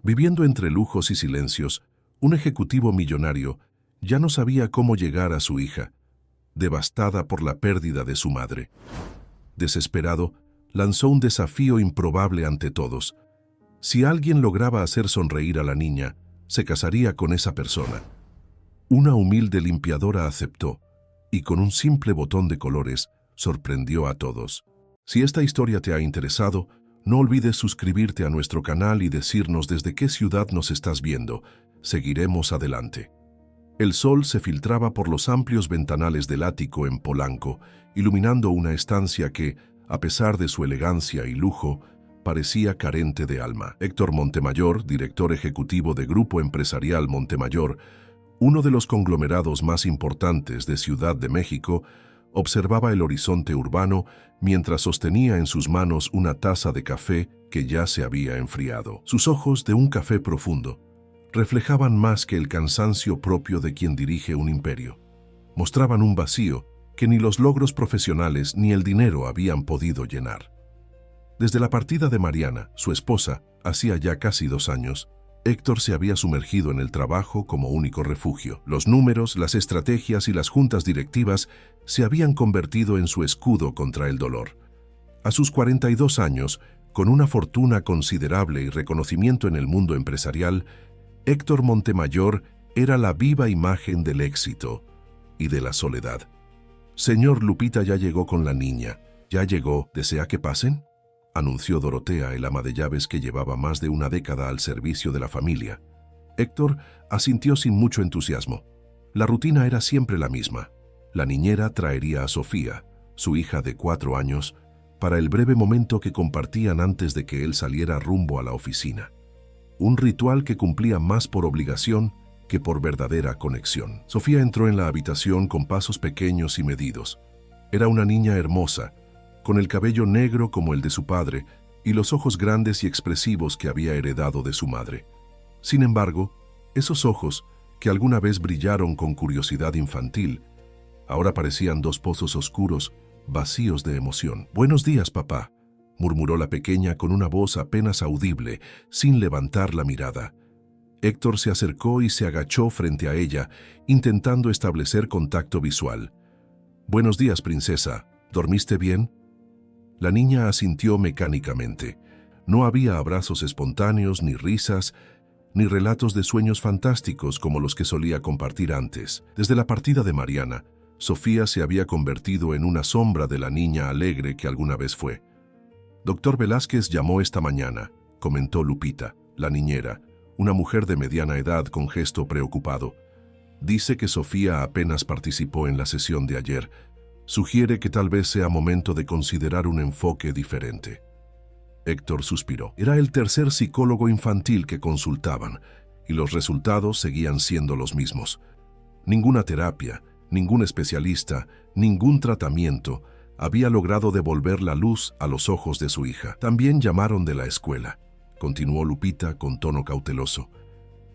Viviendo entre lujos y silencios, un ejecutivo millonario ya no sabía cómo llegar a su hija, devastada por la pérdida de su madre. Desesperado, lanzó un desafío improbable ante todos. Si alguien lograba hacer sonreír a la niña, se casaría con esa persona. Una humilde limpiadora aceptó, y con un simple botón de colores, sorprendió a todos. Si esta historia te ha interesado, no olvides suscribirte a nuestro canal y decirnos desde qué ciudad nos estás viendo. Seguiremos adelante. El sol se filtraba por los amplios ventanales del ático en Polanco, iluminando una estancia que, a pesar de su elegancia y lujo, parecía carente de alma. Héctor Montemayor, director ejecutivo de Grupo Empresarial Montemayor, uno de los conglomerados más importantes de Ciudad de México, observaba el horizonte urbano mientras sostenía en sus manos una taza de café que ya se había enfriado. Sus ojos, de un café profundo, reflejaban más que el cansancio propio de quien dirige un imperio. Mostraban un vacío que ni los logros profesionales ni el dinero habían podido llenar. Desde la partida de Mariana, su esposa, hacía ya casi 2 años, Héctor se había sumergido en el trabajo como único refugio. Los números, las estrategias y las juntas directivas se habían convertido en su escudo contra el dolor. A sus 42 años, con una fortuna considerable y reconocimiento en el mundo empresarial, Héctor Montemayor era la viva imagen del éxito y de la soledad. «Señor, Lupita ya llegó con la niña. Ya llegó. ¿Desea que pasen?», anunció Dorotea, el ama de llaves que llevaba más de una década al servicio de la familia. Héctor asintió sin mucho entusiasmo. La rutina era siempre la misma. La niñera traería a Sofía, su hija de 4 años, para el breve momento que compartían antes de que él saliera rumbo a la oficina. Un ritual que cumplía más por obligación que por verdadera conexión. Sofía entró en la habitación con pasos pequeños y medidos. Era una niña hermosa, con el cabello negro como el de su padre y los ojos grandes y expresivos que había heredado de su madre. Sin embargo, esos ojos, que alguna vez brillaron con curiosidad infantil, ahora parecían 2 pozos oscuros, vacíos de emoción. «Buenos días, papá», murmuró la pequeña con una voz apenas audible, sin levantar la mirada. Héctor se acercó y se agachó frente a ella, intentando establecer contacto visual. «Buenos días, princesa. ¿Dormiste bien?». La niña asintió mecánicamente. No había abrazos espontáneos, ni risas, ni relatos de sueños fantásticos como los que solía compartir antes. Desde la partida de Mariana, Sofía se había convertido en una sombra de la niña alegre que alguna vez fue. «Doctor Velázquez llamó esta mañana», comentó Lupita, la niñera, una mujer de mediana edad con gesto preocupado. «Dice que Sofía apenas participó en la sesión de ayer. Sugiere que tal vez sea momento de considerar un enfoque diferente». Héctor suspiró. Era el 3er psicólogo infantil que consultaban, y los resultados seguían siendo los mismos. Ninguna terapia, ningún especialista, ningún tratamiento había logrado devolver la luz a los ojos de su hija. «También llamaron de la escuela», continuó Lupita con tono cauteloso.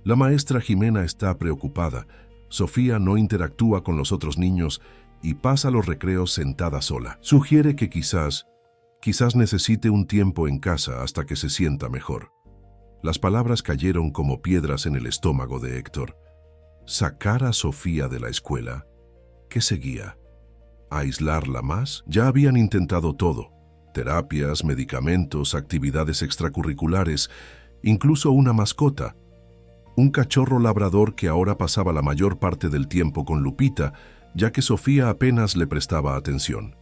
«La maestra Jimena está preocupada. Sofía no interactúa con los otros niños y pasa los recreos sentada sola. Sugiere que quizás necesite un tiempo en casa hasta que se sienta mejor». Las palabras cayeron como piedras en el estómago de Héctor. ¿Sacar a Sofía de la escuela? ¿Qué seguía? ¿Aislarla más? Ya habían intentado todo: terapias, medicamentos, actividades extracurriculares, incluso una mascota. Un cachorro labrador que ahora pasaba la mayor parte del tiempo con Lupita, ya que Sofía apenas le prestaba atención.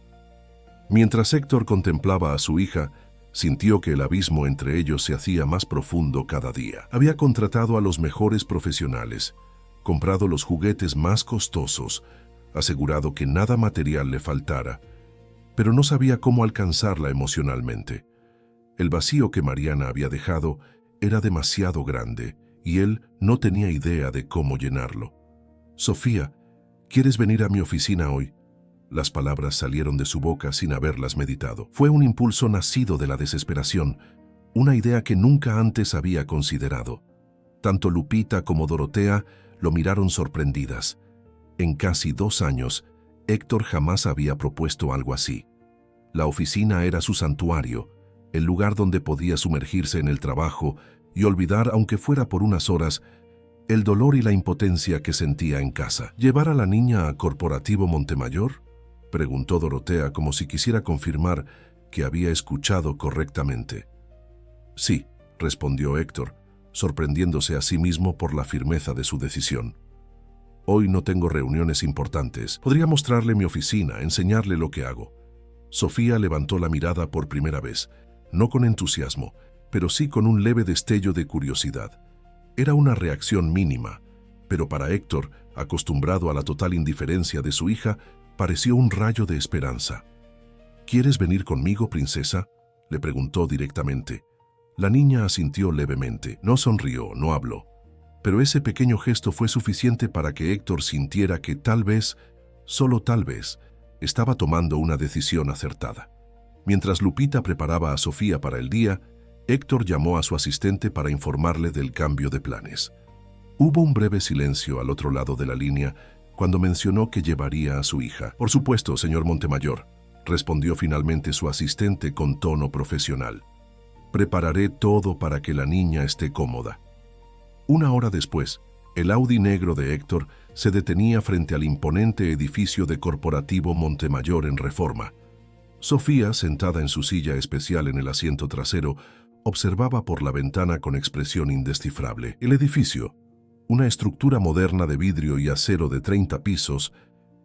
Mientras Héctor contemplaba a su hija, sintió que el abismo entre ellos se hacía más profundo cada día. Había contratado a los mejores profesionales, comprado los juguetes más costosos, asegurado que nada material le faltara, pero no sabía cómo alcanzarla emocionalmente. El vacío que Mariana había dejado era demasiado grande y él no tenía idea de cómo llenarlo. «Sofía, ¿quieres venir a mi oficina hoy?». Las palabras salieron de su boca sin haberlas meditado. Fue un impulso nacido de la desesperación, una idea que nunca antes había considerado. Tanto Lupita como Dorotea lo miraron sorprendidas. En casi 2 años, Héctor jamás había propuesto algo así. La oficina era su santuario, el lugar donde podía sumergirse en el trabajo y olvidar, aunque fuera por unas horas, el dolor y la impotencia que sentía en casa. ¿Llevar a la niña a Corporativo Montemayor?, preguntó Dorotea como si quisiera confirmar que había escuchado correctamente. Sí, respondió Héctor, sorprendiéndose a sí mismo por la firmeza de su decisión. Hoy no tengo reuniones importantes. Podría mostrarle mi oficina, enseñarle lo que hago. Sofía levantó la mirada por primera vez, no con entusiasmo, pero sí con un leve destello de curiosidad. Era una reacción mínima, pero para Héctor, acostumbrado a la total indiferencia de su hija, pareció un rayo de esperanza. ¿Quieres venir conmigo, princesa?, le preguntó directamente. La niña asintió levemente. No sonrió, no habló. Pero ese pequeño gesto fue suficiente para que Héctor sintiera que tal vez, solo tal vez, estaba tomando una decisión acertada. Mientras Lupita preparaba a Sofía para el día, Héctor llamó a su asistente para informarle del cambio de planes. Hubo un breve silencio al otro lado de la línea cuando mencionó que llevaría a su hija. Por supuesto, señor Montemayor, respondió finalmente su asistente con tono profesional. Prepararé todo para que la niña esté cómoda. Una hora después, el Audi negro de Héctor se detenía frente al imponente edificio de Corporativo Montemayor en Reforma. Sofía, sentada en su silla especial en el asiento trasero, observaba por la ventana con expresión indescifrable. El edificio, una estructura moderna de vidrio y acero de 30 pisos,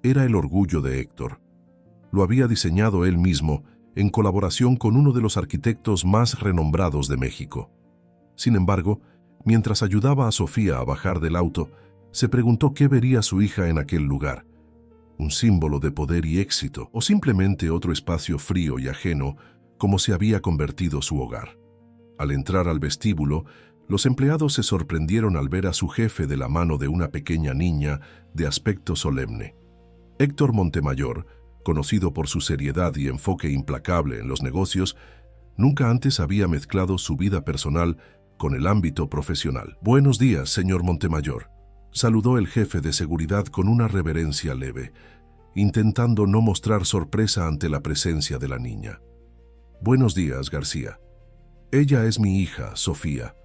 era el orgullo de Héctor. Lo había diseñado él mismo en colaboración con uno de los arquitectos más renombrados de México. Sin embargo, mientras ayudaba a Sofía a bajar del auto, se preguntó qué vería su hija en aquel lugar. ¿Un símbolo de poder y éxito, o simplemente otro espacio frío y ajeno, como se había convertido su hogar? Al entrar al vestíbulo, los empleados se sorprendieron al ver a su jefe de la mano de una pequeña niña de aspecto solemne. Héctor Montemayor, conocido por su seriedad y enfoque implacable en los negocios, nunca antes había mezclado su vida personal con el ámbito profesional. «Buenos días, señor Montemayor», saludó el jefe de seguridad con una reverencia leve, intentando no mostrar sorpresa ante la presencia de la niña. «Buenos días, García. Ella es mi hija, Sofía.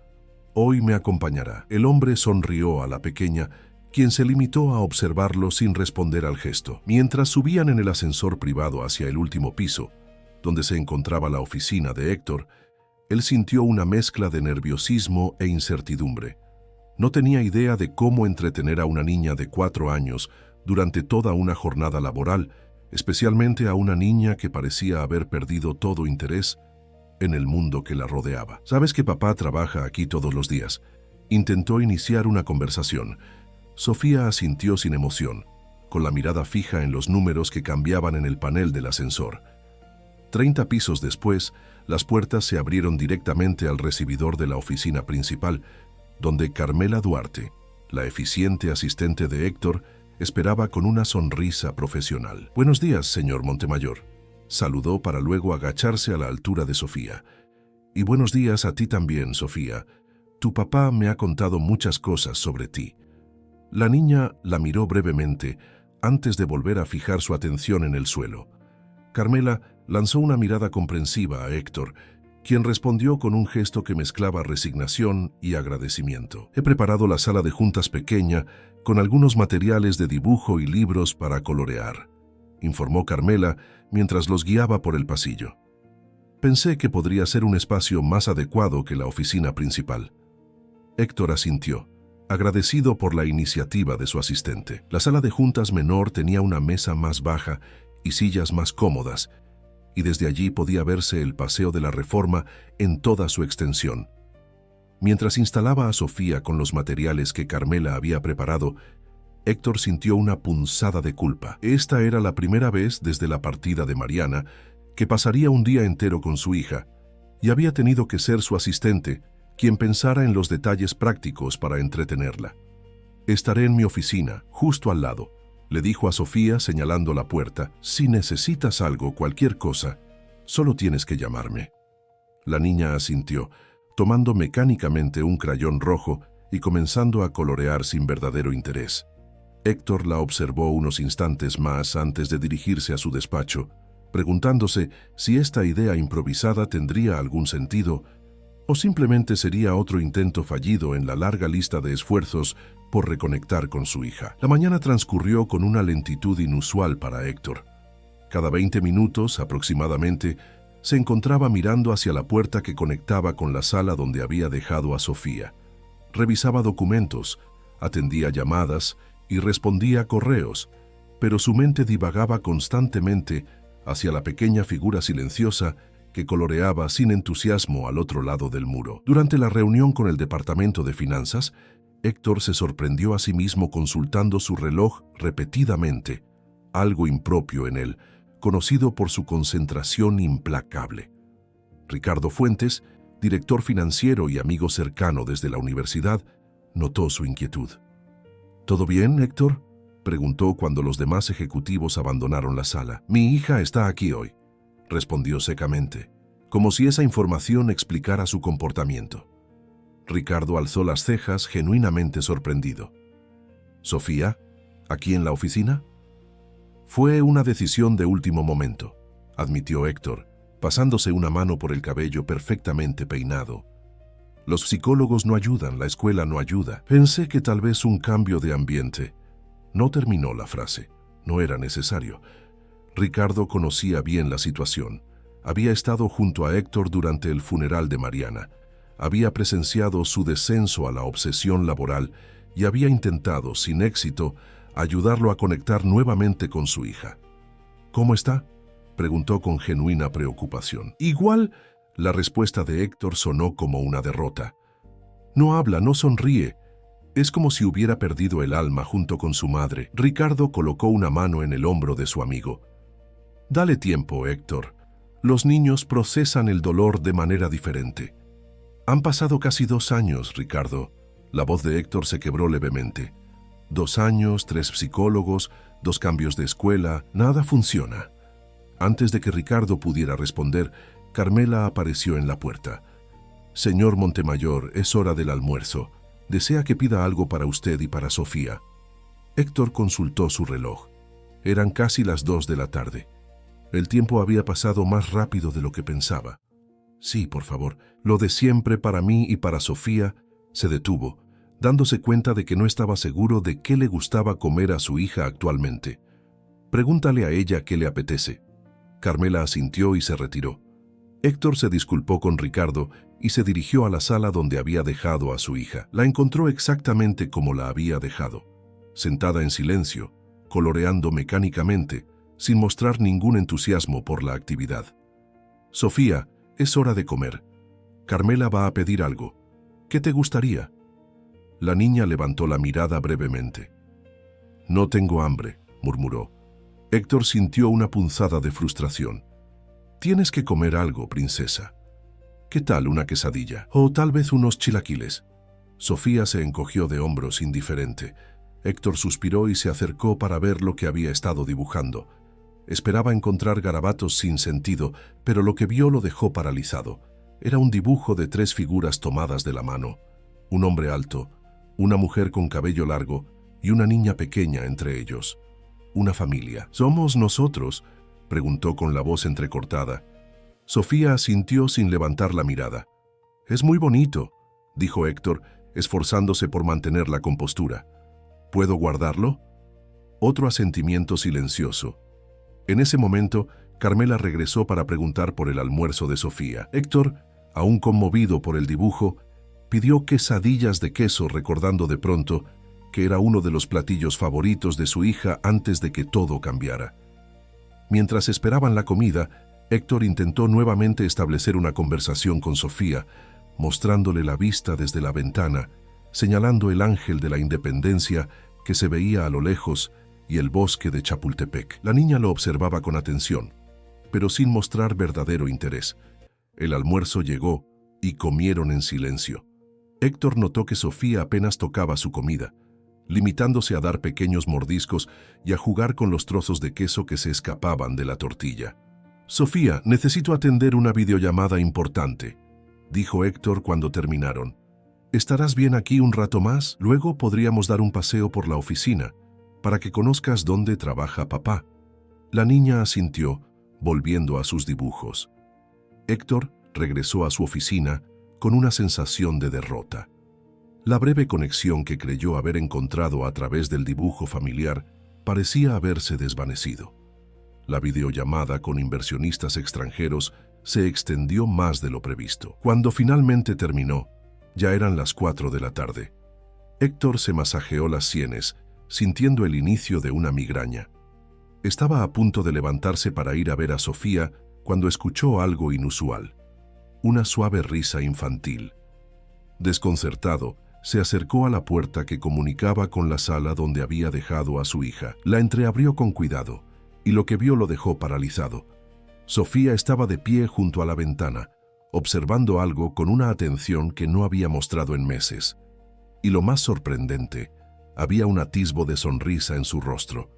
Hoy me acompañará». El hombre sonrió a la pequeña, quien se limitó a observarlo sin responder al gesto. Mientras subían en el ascensor privado hacia el último piso, donde se encontraba la oficina de Héctor, él sintió una mezcla de nerviosismo e incertidumbre. No tenía idea de cómo entretener a una niña de 4 años durante toda una jornada laboral, especialmente a una niña que parecía haber perdido todo interés en el mundo que la rodeaba. «¿Sabes que papá trabaja aquí todos los días?», intentó iniciar una conversación. Sofía asintió sin emoción, con la mirada fija en los números que cambiaban en el panel del ascensor. 30 pisos después, las puertas se abrieron directamente al recibidor de la oficina principal, donde Carmela Duarte, la eficiente asistente de Héctor, esperaba con una sonrisa profesional. «Buenos días, señor Montemayor», saludó para luego agacharse a la altura de Sofía. «Y buenos días a ti también, Sofía. Tu papá me ha contado muchas cosas sobre ti». La niña la miró brevemente antes de volver a fijar su atención en el suelo. Carmela lanzó una mirada comprensiva a Héctor, quien respondió con un gesto que mezclaba resignación y agradecimiento. «He preparado la sala de juntas pequeña con algunos materiales de dibujo y libros para colorear», informó Carmela mientras los guiaba por el pasillo. «Pensé que podría ser un espacio más adecuado que la oficina principal». Héctor asintió, agradecido por la iniciativa de su asistente. La sala de juntas menor tenía una mesa más baja y sillas más cómodas, y desde allí podía verse el Paseo de la Reforma en toda su extensión. Mientras instalaba a Sofía con los materiales que Carmela había preparado, Héctor sintió una punzada de culpa. Esta era la primera vez desde la partida de Mariana que pasaría un día entero con su hija, y había tenido que ser su asistente quien pensara en los detalles prácticos para entretenerla. «Estaré en mi oficina, justo al lado», le dijo a Sofía señalando la puerta. «Si necesitas algo, cualquier cosa, solo tienes que llamarme». La niña asintió, tomando mecánicamente un crayón rojo y comenzando a colorear sin verdadero interés. Héctor la observó unos instantes más antes de dirigirse a su despacho, preguntándose si esta idea improvisada tendría algún sentido ¿O simplemente sería otro intento fallido en la larga lista de esfuerzos por reconectar con su hija? La mañana transcurrió con una lentitud inusual para Héctor. Cada 20 minutos aproximadamente se encontraba mirando hacia la puerta que conectaba con la sala donde había dejado a Sofía. Revisaba documentos, atendía llamadas y respondía a correos, pero su mente divagaba constantemente hacia la pequeña figura silenciosa que coloreaba sin entusiasmo al otro lado del muro. Durante la reunión con el departamento de finanzas, Héctor se sorprendió a sí mismo consultando su reloj repetidamente, algo impropio en él, conocido por su concentración implacable. Ricardo Fuentes, director financiero y amigo cercano desde la universidad, notó su inquietud. ¿Todo bien, Héctor?, preguntó cuando los demás ejecutivos abandonaron la sala. «Mi hija está aquí hoy», respondió secamente, como si esa información explicara su comportamiento. Ricardo alzó las cejas, genuinamente sorprendido. «¿Sofía? ¿Aquí en la oficina?» «Fue una decisión de último momento», admitió Héctor, pasándose una mano por el cabello perfectamente peinado. «Los psicólogos no ayudan, la escuela no ayuda. Pensé que tal vez un cambio de ambiente». No terminó la frase. No era necesario. Ricardo conocía bien la situación. Había estado junto a Héctor durante el funeral de Mariana. Había presenciado su descenso a la obsesión laboral y había intentado, sin éxito, ayudarlo a conectar nuevamente con su hija. «¿Cómo está?», preguntó con genuina preocupación. Igual, la respuesta de Héctor sonó como una derrota. No habla, no sonríe. Es como si hubiera perdido el alma junto con su madre. Ricardo colocó una mano en el hombro de su amigo. «Dale tiempo, Héctor. Los niños procesan el dolor de manera diferente». «Han pasado casi 2 años, Ricardo». La voz de Héctor se quebró levemente. 2 años, 3 psicólogos, 2 cambios de escuela, nada funciona. Antes de que Ricardo pudiera responder, Carmela apareció en la puerta. «Señor Montemayor, es hora del almuerzo. Desea que pida algo para usted y para Sofía». Héctor consultó su reloj. Eran casi las 2 de la tarde. El tiempo había pasado más rápido de lo que pensaba. «Sí, por favor, lo de siempre para mí y para Sofía». Se detuvo, dándose cuenta de que no estaba seguro de qué le gustaba comer a su hija actualmente. «Pregúntale a ella qué le apetece». Carmela asintió y se retiró. Héctor se disculpó con Ricardo y se dirigió a la sala donde había dejado a su hija. La encontró exactamente como la había dejado, sentada en silencio, coloreando mecánicamente, sin mostrar ningún entusiasmo por la actividad. «Sofía, es hora de comer. Carmela va a pedir algo. ¿Qué te gustaría?». La niña levantó la mirada brevemente. «No tengo hambre», murmuró. Héctor sintió una punzada de frustración. «Tienes que comer algo, princesa. ¿Qué tal una quesadilla? O tal vez unos chilaquiles». Sofía se encogió de hombros indiferente. Héctor suspiró y se acercó para ver lo que había estado dibujando. Esperaba encontrar garabatos sin sentido, pero lo que vio lo dejó paralizado. Era un dibujo de 3 figuras tomadas de la mano. Un hombre alto, una mujer con cabello largo y una niña pequeña entre ellos. Una familia. «¿Somos nosotros?», preguntó con la voz entrecortada. Sofía asintió sin levantar la mirada. «Es muy bonito», dijo Héctor, esforzándose por mantener la compostura. «¿Puedo guardarlo?». Otro asentimiento silencioso. En ese momento, Carmela regresó para preguntar por el almuerzo de Sofía. Héctor, aún conmovido por el dibujo, pidió quesadillas de queso, recordando de pronto que era uno de los platillos favoritos de su hija antes de que todo cambiara. Mientras esperaban la comida, Héctor intentó nuevamente establecer una conversación con Sofía, mostrándole la vista desde la ventana, señalando el Ángel de la Independencia que se veía a lo lejos y el bosque de Chapultepec. La niña lo observaba con atención, pero sin mostrar verdadero interés. El almuerzo llegó y comieron en silencio. Héctor notó que Sofía apenas tocaba su comida, limitándose a dar pequeños mordiscos y a jugar con los trozos de queso que se escapaban de la tortilla. «Sofía, necesito atender una videollamada importante», dijo Héctor cuando terminaron. «¿Estarás bien aquí un rato más? Luego podríamos dar un paseo por la oficina, para que conozcas dónde trabaja papá». La niña asintió, volviendo a sus dibujos. Héctor regresó a su oficina, con una sensación de derrota. La breve conexión que creyó haber encontrado a través del dibujo familiar parecía haberse desvanecido. La videollamada con inversionistas extranjeros se extendió más de lo previsto. Cuando finalmente terminó, ya eran las 4 de la tarde. Héctor se masajeó las sienes, sintiendo el inicio de una migraña. Estaba a punto de levantarse para ir a ver a Sofía cuando escuchó algo inusual. Una suave risa infantil. Desconcertado, se acercó a la puerta que comunicaba con la sala donde había dejado a su hija. La entreabrió con cuidado, y lo que vio lo dejó paralizado. Sofía estaba de pie junto a la ventana, observando algo con una atención que no había mostrado en meses. Y lo más sorprendente, había un atisbo de sonrisa en su rostro.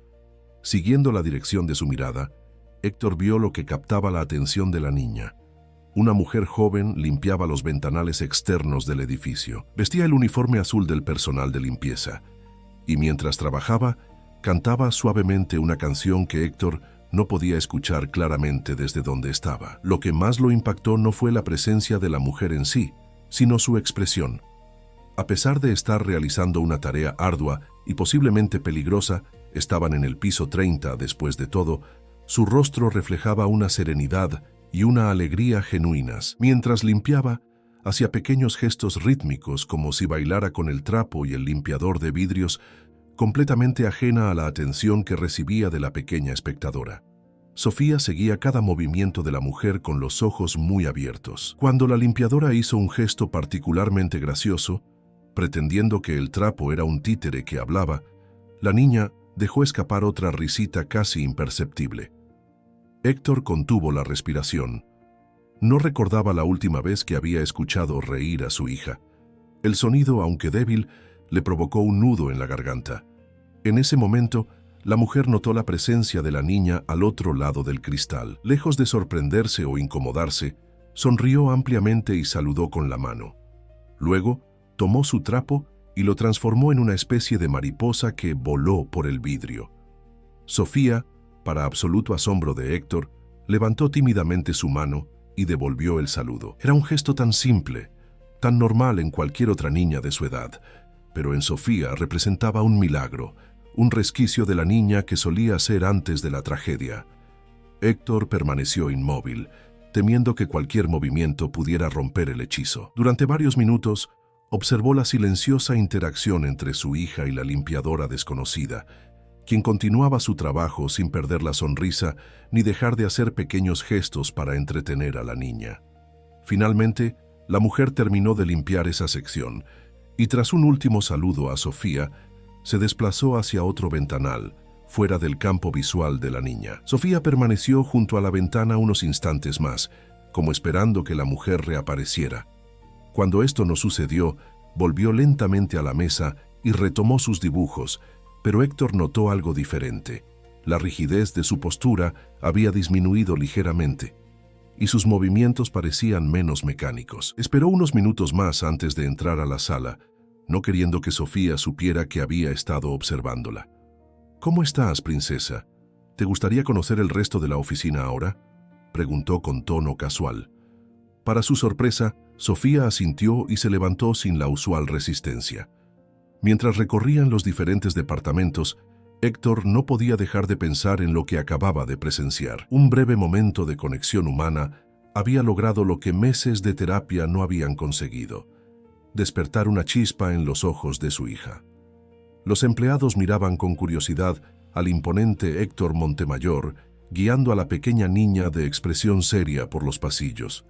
Siguiendo la dirección de su mirada, Héctor vio lo que captaba la atención de la niña. Una mujer joven limpiaba los ventanales externos del edificio. Vestía el uniforme azul del personal de limpieza, y mientras trabajaba, cantaba suavemente una canción que Héctor no podía escuchar claramente desde donde estaba. Lo que más lo impactó no fue la presencia de la mujer en sí, sino su expresión. A pesar de estar realizando una tarea ardua y posiblemente peligrosa, estaban en el piso 30 después de todo, su rostro reflejaba una serenidad y una alegría genuinas. Mientras limpiaba, hacía pequeños gestos rítmicos como si bailara con el trapo y el limpiador de vidrios, completamente ajena a la atención que recibía de la pequeña espectadora. Sofía seguía cada movimiento de la mujer con los ojos muy abiertos. Cuando la limpiadora hizo un gesto particularmente gracioso, pretendiendo que el trapo era un títere que hablaba, la niña dejó escapar otra risita casi imperceptible. Héctor contuvo la respiración. No recordaba la última vez que había escuchado reír a su hija. El sonido, aunque débil, le provocó un nudo en la garganta. En ese momento, la mujer notó la presencia de la niña al otro lado del cristal. Lejos de sorprenderse o incomodarse, sonrió ampliamente y saludó con la mano. Luego, tomó su trapo y lo transformó en una especie de mariposa que voló por el vidrio. Sofía, para absoluto asombro de Héctor, levantó tímidamente su mano y devolvió el saludo. Era un gesto tan simple, tan normal en cualquier otra niña de su edad, pero en Sofía representaba un milagro, un resquicio de la niña que solía ser antes de la tragedia. Héctor permaneció inmóvil, temiendo que cualquier movimiento pudiera romper el hechizo. Durante varios minutos, observó la silenciosa interacción entre su hija y la limpiadora desconocida, quien continuaba su trabajo sin perder la sonrisa ni dejar de hacer pequeños gestos para entretener a la niña. Finalmente, la mujer terminó de limpiar esa sección y tras un último saludo a Sofía, se desplazó hacia otro ventanal, fuera del campo visual de la niña. Sofía permaneció junto a la ventana unos instantes más, como esperando que la mujer reapareciera. Cuando esto no sucedió, volvió lentamente a la mesa y retomó sus dibujos, pero Héctor notó algo diferente. La rigidez de su postura había disminuido ligeramente, y sus movimientos parecían menos mecánicos. Esperó unos minutos más antes de entrar a la sala, no queriendo que Sofía supiera que había estado observándola. «¿Cómo estás, princesa? ¿Te gustaría conocer el resto de la oficina ahora?», preguntó con tono casual. Para su sorpresa, Sofía asintió y se levantó sin la usual resistencia. Mientras recorrían los diferentes departamentos, Héctor no podía dejar de pensar en lo que acababa de presenciar. Un breve momento de conexión humana había logrado lo que meses de terapia no habían conseguido: despertar una chispa en los ojos de su hija. Los empleados miraban con curiosidad al imponente Héctor Montemayor, guiando a la pequeña niña de expresión seria por los pasillos.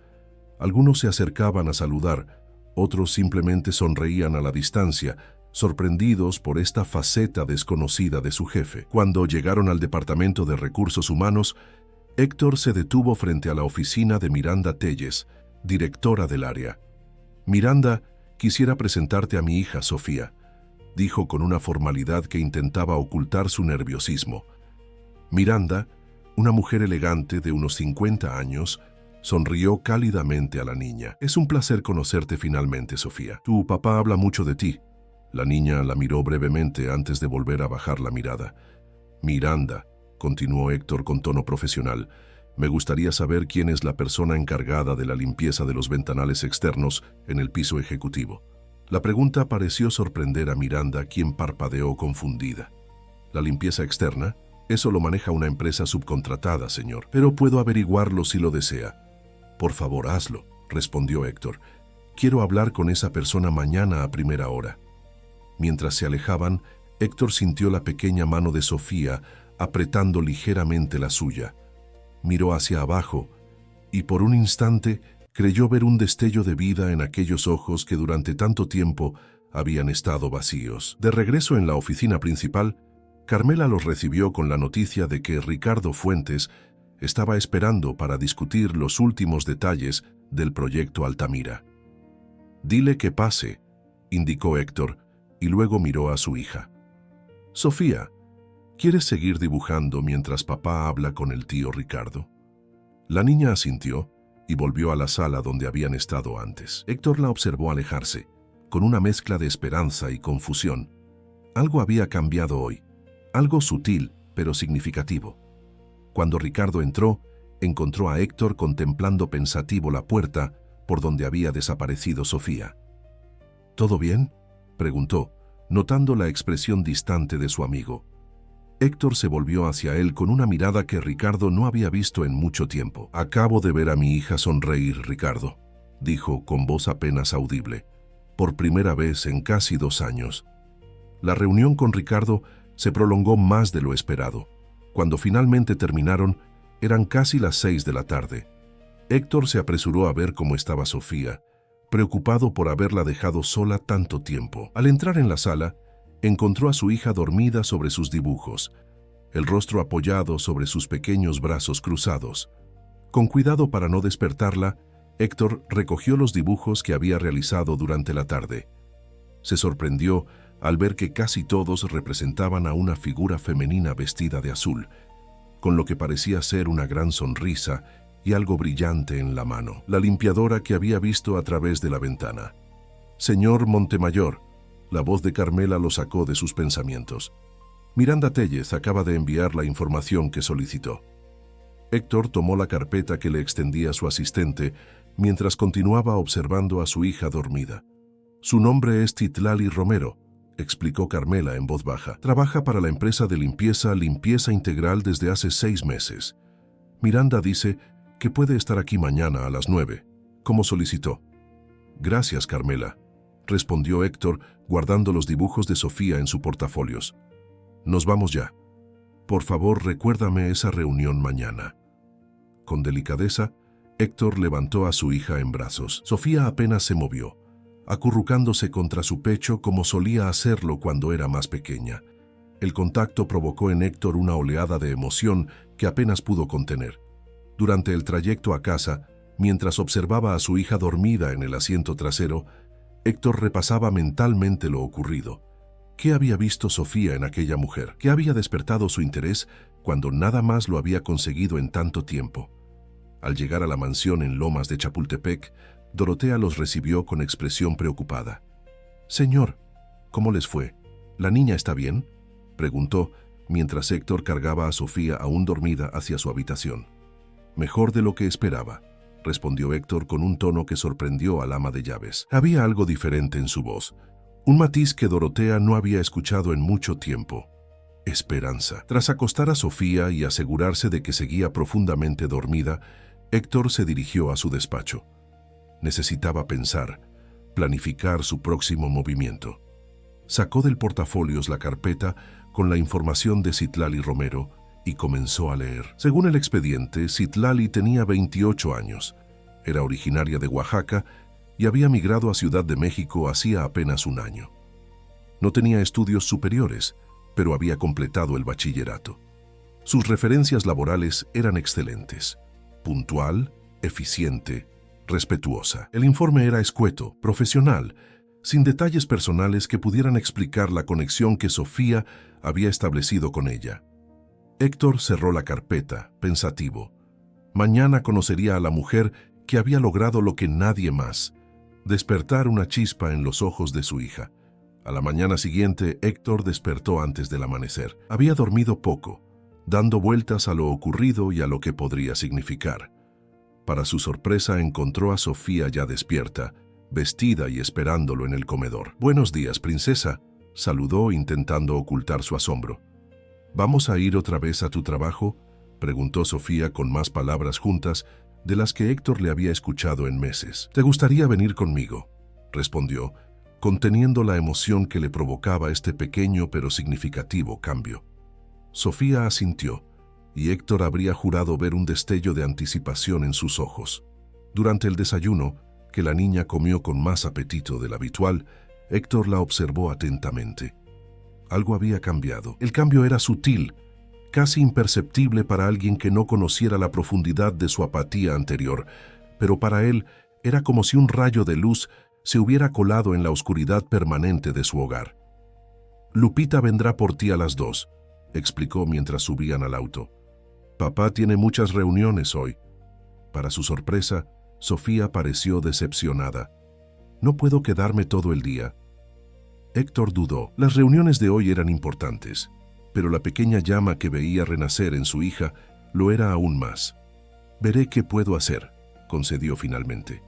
Algunos se acercaban a saludar, otros simplemente sonreían a la distancia, sorprendidos por esta faceta desconocida de su jefe. Cuando llegaron al Departamento de Recursos Humanos, Héctor se detuvo frente a la oficina de Miranda Telles, directora del área. «Miranda, quisiera presentarte a mi hija Sofía», dijo con una formalidad que intentaba ocultar su nerviosismo. Miranda, una mujer elegante de unos 50 años, sonrió cálidamente a la niña. «Es un placer conocerte finalmente, Sofía. Tu papá habla mucho de ti». La niña la miró brevemente antes de volver a bajar la mirada. «Miranda», continuó Héctor con tono profesional, Me gustaría saber quién es la persona encargada de la limpieza de los ventanales externos en el piso ejecutivo. La pregunta pareció sorprender a Miranda, quien parpadeó confundida. ¿La limpieza externa? Eso lo maneja una empresa subcontratada, señor. Pero puedo averiguarlo si lo desea. Por favor, hazlo, respondió Héctor. Quiero hablar con esa persona mañana a primera hora. Mientras se alejaban, Héctor sintió la pequeña mano de Sofía apretando ligeramente la suya. Miró hacia abajo y por un instante creyó ver un destello de vida en aquellos ojos que durante tanto tiempo habían estado vacíos. De regreso en la oficina principal, Carmela los recibió con la noticia de que Ricardo Fuentes estaba esperando para discutir los últimos detalles del proyecto Altamira. «Dile que pase», indicó Héctor, y luego miró a su hija. «Sofía, ¿quieres seguir dibujando mientras papá habla con el tío Ricardo?» La niña asintió y volvió a la sala donde habían estado antes. Héctor la observó alejarse, con una mezcla de esperanza y confusión. Algo había cambiado hoy, algo sutil pero significativo. Cuando Ricardo entró, encontró a Héctor contemplando pensativo la puerta por donde había desaparecido Sofía. «¿Todo bien?», preguntó, notando la expresión distante de su amigo. Héctor se volvió hacia él con una mirada que Ricardo no había visto en mucho tiempo. «Acabo de ver a mi hija sonreír, Ricardo», dijo con voz apenas audible, «por primera vez en casi 2 años». La reunión con Ricardo se prolongó más de lo esperado. Cuando finalmente terminaron, eran casi las 6 de la tarde. Héctor se apresuró a ver cómo estaba Sofía, preocupado por haberla dejado sola tanto tiempo. Al entrar en la sala, encontró a su hija dormida sobre sus dibujos, el rostro apoyado sobre sus pequeños brazos cruzados. Con cuidado para no despertarla, Héctor recogió los dibujos que había realizado durante la tarde. Se sorprendió al ver que casi todos representaban a una figura femenina vestida de azul, con lo que parecía ser una gran sonrisa y algo brillante en la mano, la limpiadora que había visto a través de la ventana. «Señor Montemayor», la voz de Carmela lo sacó de sus pensamientos. «Miranda Tellez acaba de enviar la información que solicitó». Héctor tomó la carpeta que le extendía su asistente mientras continuaba observando a su hija dormida. «Su nombre es Citlali Romero», explicó Carmela en voz baja. «Trabaja para la empresa de Limpieza Integral desde hace 6 meses. Miranda dice que puede estar aquí mañana a las 9, como solicitó». «Gracias, Carmela», respondió Héctor, guardando los dibujos de Sofía en su portafolios. «Nos vamos ya. Por favor, recuérdame esa reunión mañana». Con delicadeza, Héctor levantó a su hija en brazos. Sofía apenas se movió, acurrucándose contra su pecho como solía hacerlo cuando era más pequeña. El contacto provocó en Héctor una oleada de emoción que apenas pudo contener. Durante el trayecto a casa, mientras observaba a su hija dormida en el asiento trasero, Héctor repasaba mentalmente lo ocurrido. ¿Qué había visto Sofía en aquella mujer? ¿Qué había despertado su interés cuando nada más lo había conseguido en tanto tiempo? Al llegar a la mansión en Lomas de Chapultepec, Dorotea los recibió con expresión preocupada. «Señor, ¿cómo les fue? ¿La niña está bien?», preguntó, mientras Héctor cargaba a Sofía aún dormida hacia su habitación. «Mejor de lo que esperaba», respondió Héctor con un tono que sorprendió al ama de llaves. Había algo diferente en su voz, un matiz que Dorotea no había escuchado en mucho tiempo. Esperanza. Tras acostar a Sofía y asegurarse de que seguía profundamente dormida, Héctor se dirigió a su despacho. Necesitaba pensar, planificar su próximo movimiento. Sacó del portafolios la carpeta con la información de Citlali Romero y comenzó a leer. Según el expediente, Citlali tenía 28 años. Era originaria de Oaxaca y había migrado a Ciudad de México hacía apenas 1 año. No tenía estudios superiores, pero había completado el bachillerato. Sus referencias laborales eran excelentes. Puntual, eficiente, respetuosa. El informe era escueto, profesional, sin detalles personales que pudieran explicar la conexión que Sofía había establecido con ella. Héctor cerró la carpeta, pensativo. Mañana conocería a la mujer que había logrado lo que nadie más, despertar una chispa en los ojos de su hija. A la mañana siguiente, Héctor despertó antes del amanecer. Había dormido poco, dando vueltas a lo ocurrido y a lo que podría significar. Para su sorpresa encontró a Sofía ya despierta, vestida y esperándolo en el comedor. «Buenos días, princesa», saludó intentando ocultar su asombro. «¿Vamos a ir otra vez a tu trabajo?», preguntó Sofía con más palabras juntas de las que Héctor le había escuchado en meses. «¿Te gustaría venir conmigo?», respondió, conteniendo la emoción que le provocaba este pequeño pero significativo cambio. Sofía asintió, y Héctor habría jurado ver un destello de anticipación en sus ojos. Durante el desayuno, que la niña comió con más apetito del habitual, Héctor la observó atentamente. Algo había cambiado. El cambio era sutil, casi imperceptible para alguien que no conociera la profundidad de su apatía anterior, pero para él era como si un rayo de luz se hubiera colado en la oscuridad permanente de su hogar. «Lupita vendrá por ti a las 2», explicó mientras subían al auto. «Papá tiene muchas reuniones hoy». Para su sorpresa, Sofía pareció decepcionada. «No puedo quedarme todo el día». Héctor dudó. Las reuniones de hoy eran importantes, pero la pequeña llama que veía renacer en su hija lo era aún más. «Veré qué puedo hacer», concedió finalmente.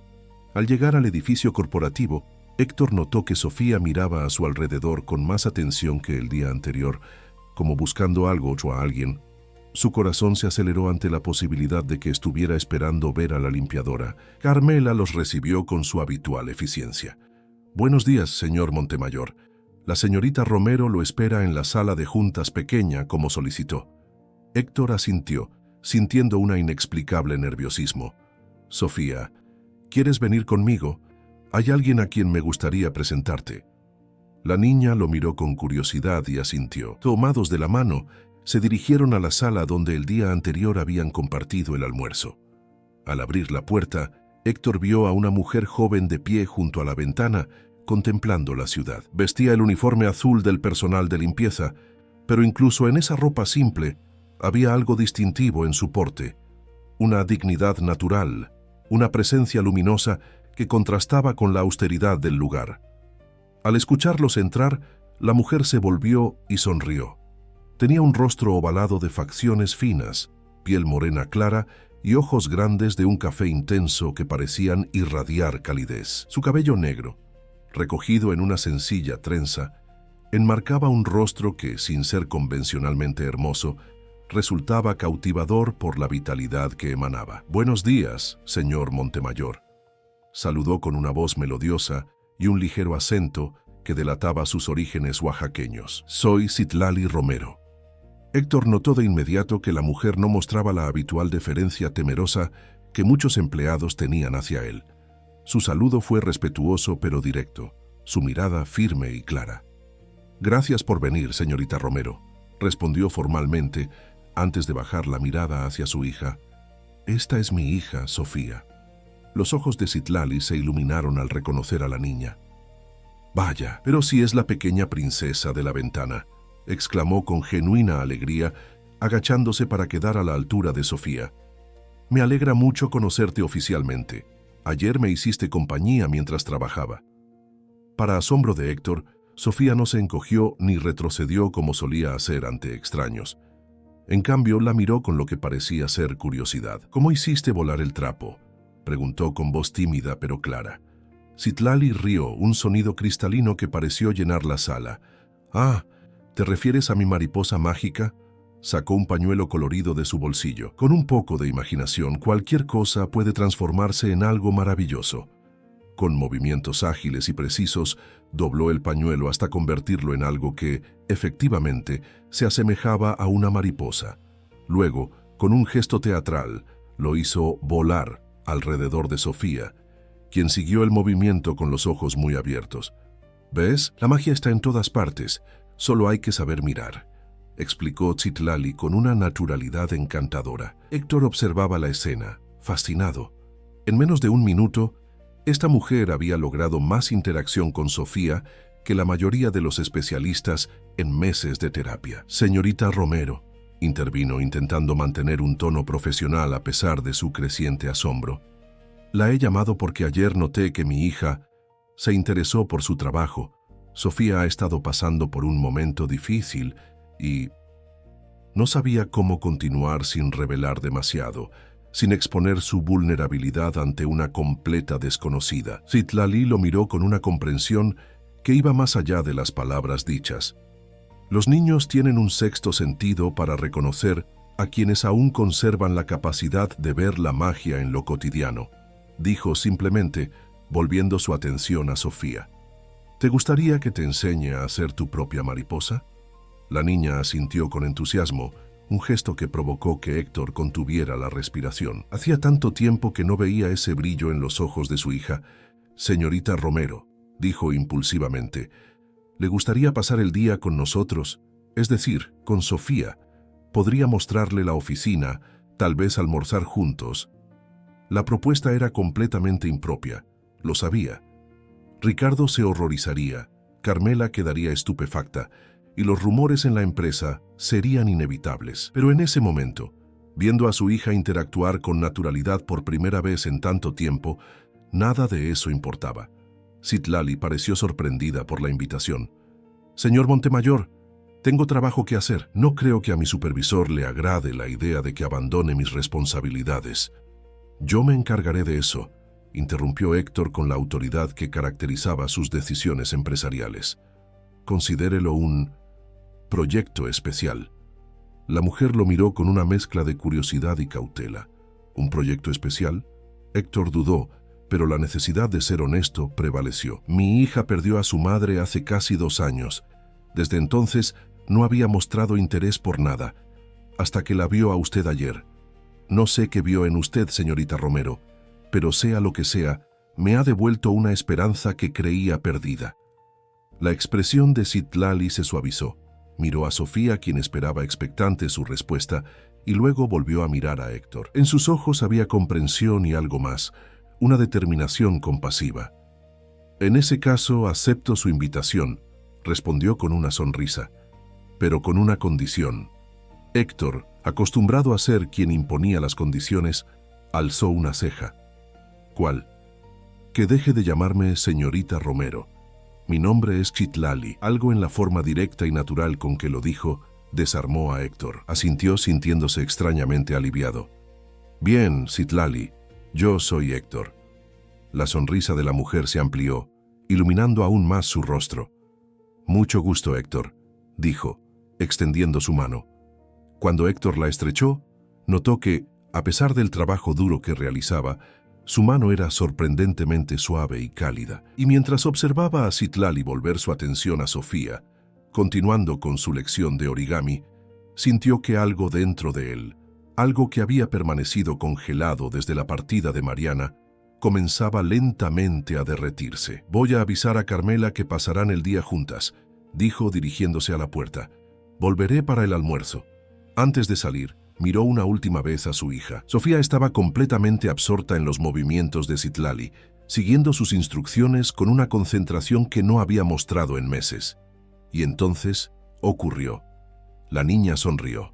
Al llegar al edificio corporativo, Héctor notó que Sofía miraba a su alrededor con más atención que el día anterior, como buscando algo o a alguien. Su corazón se aceleró ante la posibilidad de que estuviera esperando ver a la limpiadora. Carmela los recibió con su habitual eficiencia. «Buenos días, señor Montemayor. La señorita Romero lo espera en la sala de juntas pequeña, como solicitó». Héctor asintió, sintiendo un inexplicable nerviosismo. «Sofía, ¿quieres venir conmigo? Hay alguien a quien me gustaría presentarte». La niña lo miró con curiosidad y asintió. Tomados de la mano, se dirigieron a la sala donde el día anterior habían compartido el almuerzo. Al abrir la puerta, Héctor vio a una mujer joven de pie junto a la ventana, contemplando la ciudad. Vestía el uniforme azul del personal de limpieza, pero incluso en esa ropa simple había algo distintivo en su porte, una dignidad natural, una presencia luminosa que contrastaba con la austeridad del lugar. Al escucharlos entrar, la mujer se volvió y sonrió. Tenía un rostro ovalado de facciones finas, piel morena clara y ojos grandes de un café intenso que parecían irradiar calidez. Su cabello negro, recogido en una sencilla trenza, enmarcaba un rostro que, sin ser convencionalmente hermoso, resultaba cautivador por la vitalidad que emanaba. «Buenos días, señor Montemayor», saludó con una voz melodiosa y un ligero acento que delataba sus orígenes oaxaqueños. «Soy Citlali Romero». Héctor notó de inmediato que la mujer no mostraba la habitual deferencia temerosa que muchos empleados tenían hacia él. Su saludo fue respetuoso pero directo, su mirada firme y clara. «Gracias por venir, señorita Romero», respondió formalmente antes de bajar la mirada hacia su hija. «Esta es mi hija, Sofía». Los ojos de Citlali se iluminaron al reconocer a la niña. «Vaya, pero si es la pequeña princesa de la ventana», exclamó con genuina alegría, agachándose para quedar a la altura de Sofía. «Me alegra mucho conocerte oficialmente. Ayer me hiciste compañía mientras trabajaba». Para asombro de Héctor, Sofía no se encogió ni retrocedió como solía hacer ante extraños. En cambio, la miró con lo que parecía ser curiosidad. «¿Cómo hiciste volar el trapo?», preguntó con voz tímida pero clara. Citlali rió, un sonido cristalino que pareció llenar la sala. «Ah, ¿te refieres a mi mariposa mágica?». Sacó un pañuelo colorido de su bolsillo. «Con un poco de imaginación, cualquier cosa puede transformarse en algo maravilloso». Con movimientos ágiles y precisos, dobló el pañuelo hasta convertirlo en algo que, efectivamente, se asemejaba a una mariposa. Luego, con un gesto teatral, lo hizo volar alrededor de Sofía, quien siguió el movimiento con los ojos muy abiertos. «¿Ves? La magia está en todas partes. Solo hay que saber mirar», explicó Citlali con una naturalidad encantadora. Héctor observaba la escena, fascinado. En menos de un minuto, esta mujer había logrado más interacción con Sofía que la mayoría de los especialistas en meses de terapia. «Señorita Romero», intervino intentando mantener un tono profesional a pesar de su creciente asombro. «La he llamado porque ayer noté que mi hija se interesó por su trabajo. Sofía ha estado pasando por un momento difícil y No sabía cómo continuar sin revelar demasiado, sin exponer su vulnerabilidad ante una completa desconocida. Citlali lo miró con una comprensión que iba más allá de las palabras dichas. Los niños tienen un sexto sentido para reconocer a quienes aún conservan la capacidad de ver la magia en lo cotidiano, dijo simplemente, volviendo su atención a Sofía. ¿Te gustaría que te enseñe a hacer tu propia mariposa? La niña asintió con entusiasmo, un gesto que provocó que Héctor contuviera la respiración. Hacía tanto tiempo que no veía ese brillo en los ojos de su hija. Señorita Romero, dijo impulsivamente, ¿le gustaría pasar el día con nosotros? Es decir, con Sofía. Podría mostrarle la oficina, tal vez almorzar juntos. La propuesta era completamente impropia, lo sabía. Ricardo se horrorizaría, Carmela quedaría estupefacta, y los rumores en la empresa serían inevitables. Pero en ese momento, viendo a su hija interactuar con naturalidad por primera vez en tanto tiempo, nada de eso importaba. Citlali pareció sorprendida por la invitación. «Señor Montemayor, tengo trabajo que hacer. No creo que a mi supervisor le agrade la idea de que abandone mis responsabilidades». «Yo me encargaré de eso», interrumpió Héctor con la autoridad que caracterizaba sus decisiones empresariales. «Considérelo un proyecto especial». La mujer lo miró con una mezcla de curiosidad y cautela. ¿Un proyecto especial? Héctor dudó, pero la necesidad de ser honesto prevaleció. «Mi hija perdió a su madre hace casi 2 años. Desde entonces no había mostrado interés por nada, hasta que la vio a usted ayer. No sé qué vio en usted, señorita Romero, pero sea lo que sea, me ha devuelto una esperanza que creía perdida». La expresión de Citlali se suavizó. Miró a Sofía, quien esperaba expectante su respuesta, y luego volvió a mirar a Héctor. En sus ojos había comprensión y algo más, una determinación compasiva. «En ese caso acepto su invitación», respondió con una sonrisa, «pero con una condición». Héctor, acostumbrado a ser quien imponía las condiciones, alzó una ceja. «¿Cuál?» «Que deje de llamarme señorita Romero. Mi nombre es Citlali». Algo en la forma directa y natural con que lo dijo desarmó a Héctor. Asintió sintiéndose extrañamente aliviado. «Bien, Citlali, yo soy Héctor». La sonrisa de la mujer se amplió, iluminando aún más su rostro. «Mucho gusto, Héctor», dijo, extendiendo su mano. Cuando Héctor la estrechó, notó que, a pesar del trabajo duro que realizaba, su mano era sorprendentemente suave y cálida. Y mientras observaba a Citlali volver su atención a Sofía, continuando con su lección de origami, sintió que algo dentro de él, algo que había permanecido congelado desde la partida de Mariana, comenzaba lentamente a derretirse. «Voy a avisar a Carmela que pasarán el día juntas», dijo dirigiéndose a la puerta. «Volveré para el almuerzo». Antes de salir, miró una última vez a su hija. Sofía estaba completamente absorta en los movimientos de Citlali, siguiendo sus instrucciones con una concentración que no había mostrado en meses. Y entonces ocurrió. La niña sonrió.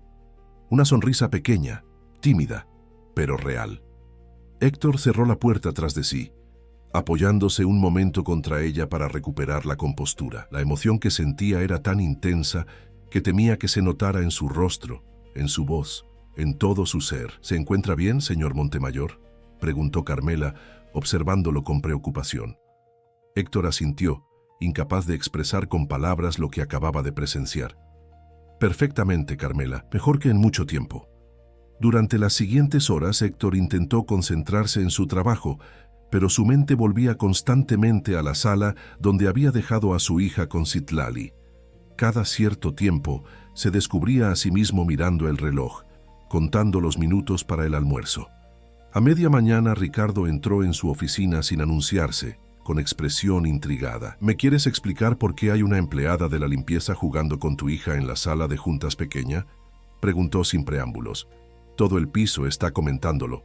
Una sonrisa pequeña, tímida, pero real. Héctor cerró la puerta tras de sí, apoyándose un momento contra ella para recuperar la compostura. La emoción que sentía era tan intensa que temía que se notara en su rostro, en su voz, en todo su ser. «¿Se encuentra bien, señor Montemayor?», preguntó Carmela, observándolo con preocupación. Héctor asintió, incapaz de expresar con palabras lo que acababa de presenciar. «Perfectamente, Carmela, mejor que en mucho tiempo». Durante las siguientes horas, Héctor intentó concentrarse en su trabajo, pero su mente volvía constantemente a la sala donde había dejado a su hija con Citlali. Cada cierto tiempo, se descubría a sí mismo mirando el reloj, contando los minutos para el almuerzo. A media mañana, Ricardo entró en su oficina sin anunciarse, con expresión intrigada. «¿Me quieres explicar por qué hay una empleada de la limpieza jugando con tu hija en la sala de juntas pequeña?», preguntó sin preámbulos. «Todo el piso está comentándolo».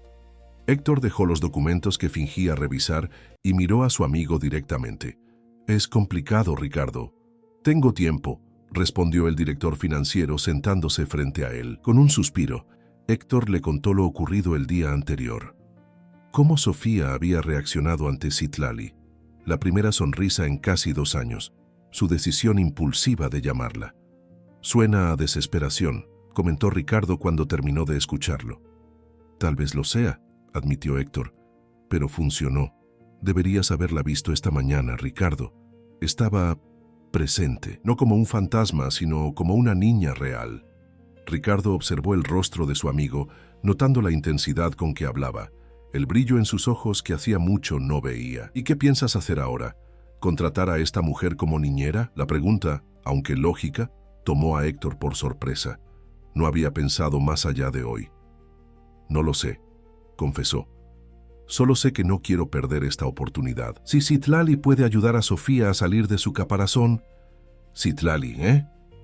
Héctor dejó los documentos que fingía revisar y miró a su amigo directamente. «Es complicado, Ricardo». «Tengo tiempo», respondió el director financiero sentándose frente a él. Con un suspiro, Héctor le contó lo ocurrido el día anterior. Cómo Sofía había reaccionado ante Citlali, la primera sonrisa en casi 2 años, su decisión impulsiva de llamarla. «Suena a desesperación», comentó Ricardo cuando terminó de escucharlo. Tal vez lo sea, admitió Héctor, pero funcionó. Deberías haberla visto esta mañana, Ricardo. Estaba presente, no como un fantasma, sino como una niña real. Ricardo observó el rostro de su amigo, notando la intensidad con que hablaba, el brillo en sus ojos que hacía mucho no veía. ¿Y qué piensas hacer ahora? ¿Contratar a esta mujer como niñera? La pregunta, aunque lógica, tomó a Héctor por sorpresa. No había pensado más allá de hoy. No lo sé, confesó. Solo sé que no quiero perder esta oportunidad. Si Citlali puede ayudar a Sofía a salir de su caparazón... Citlali,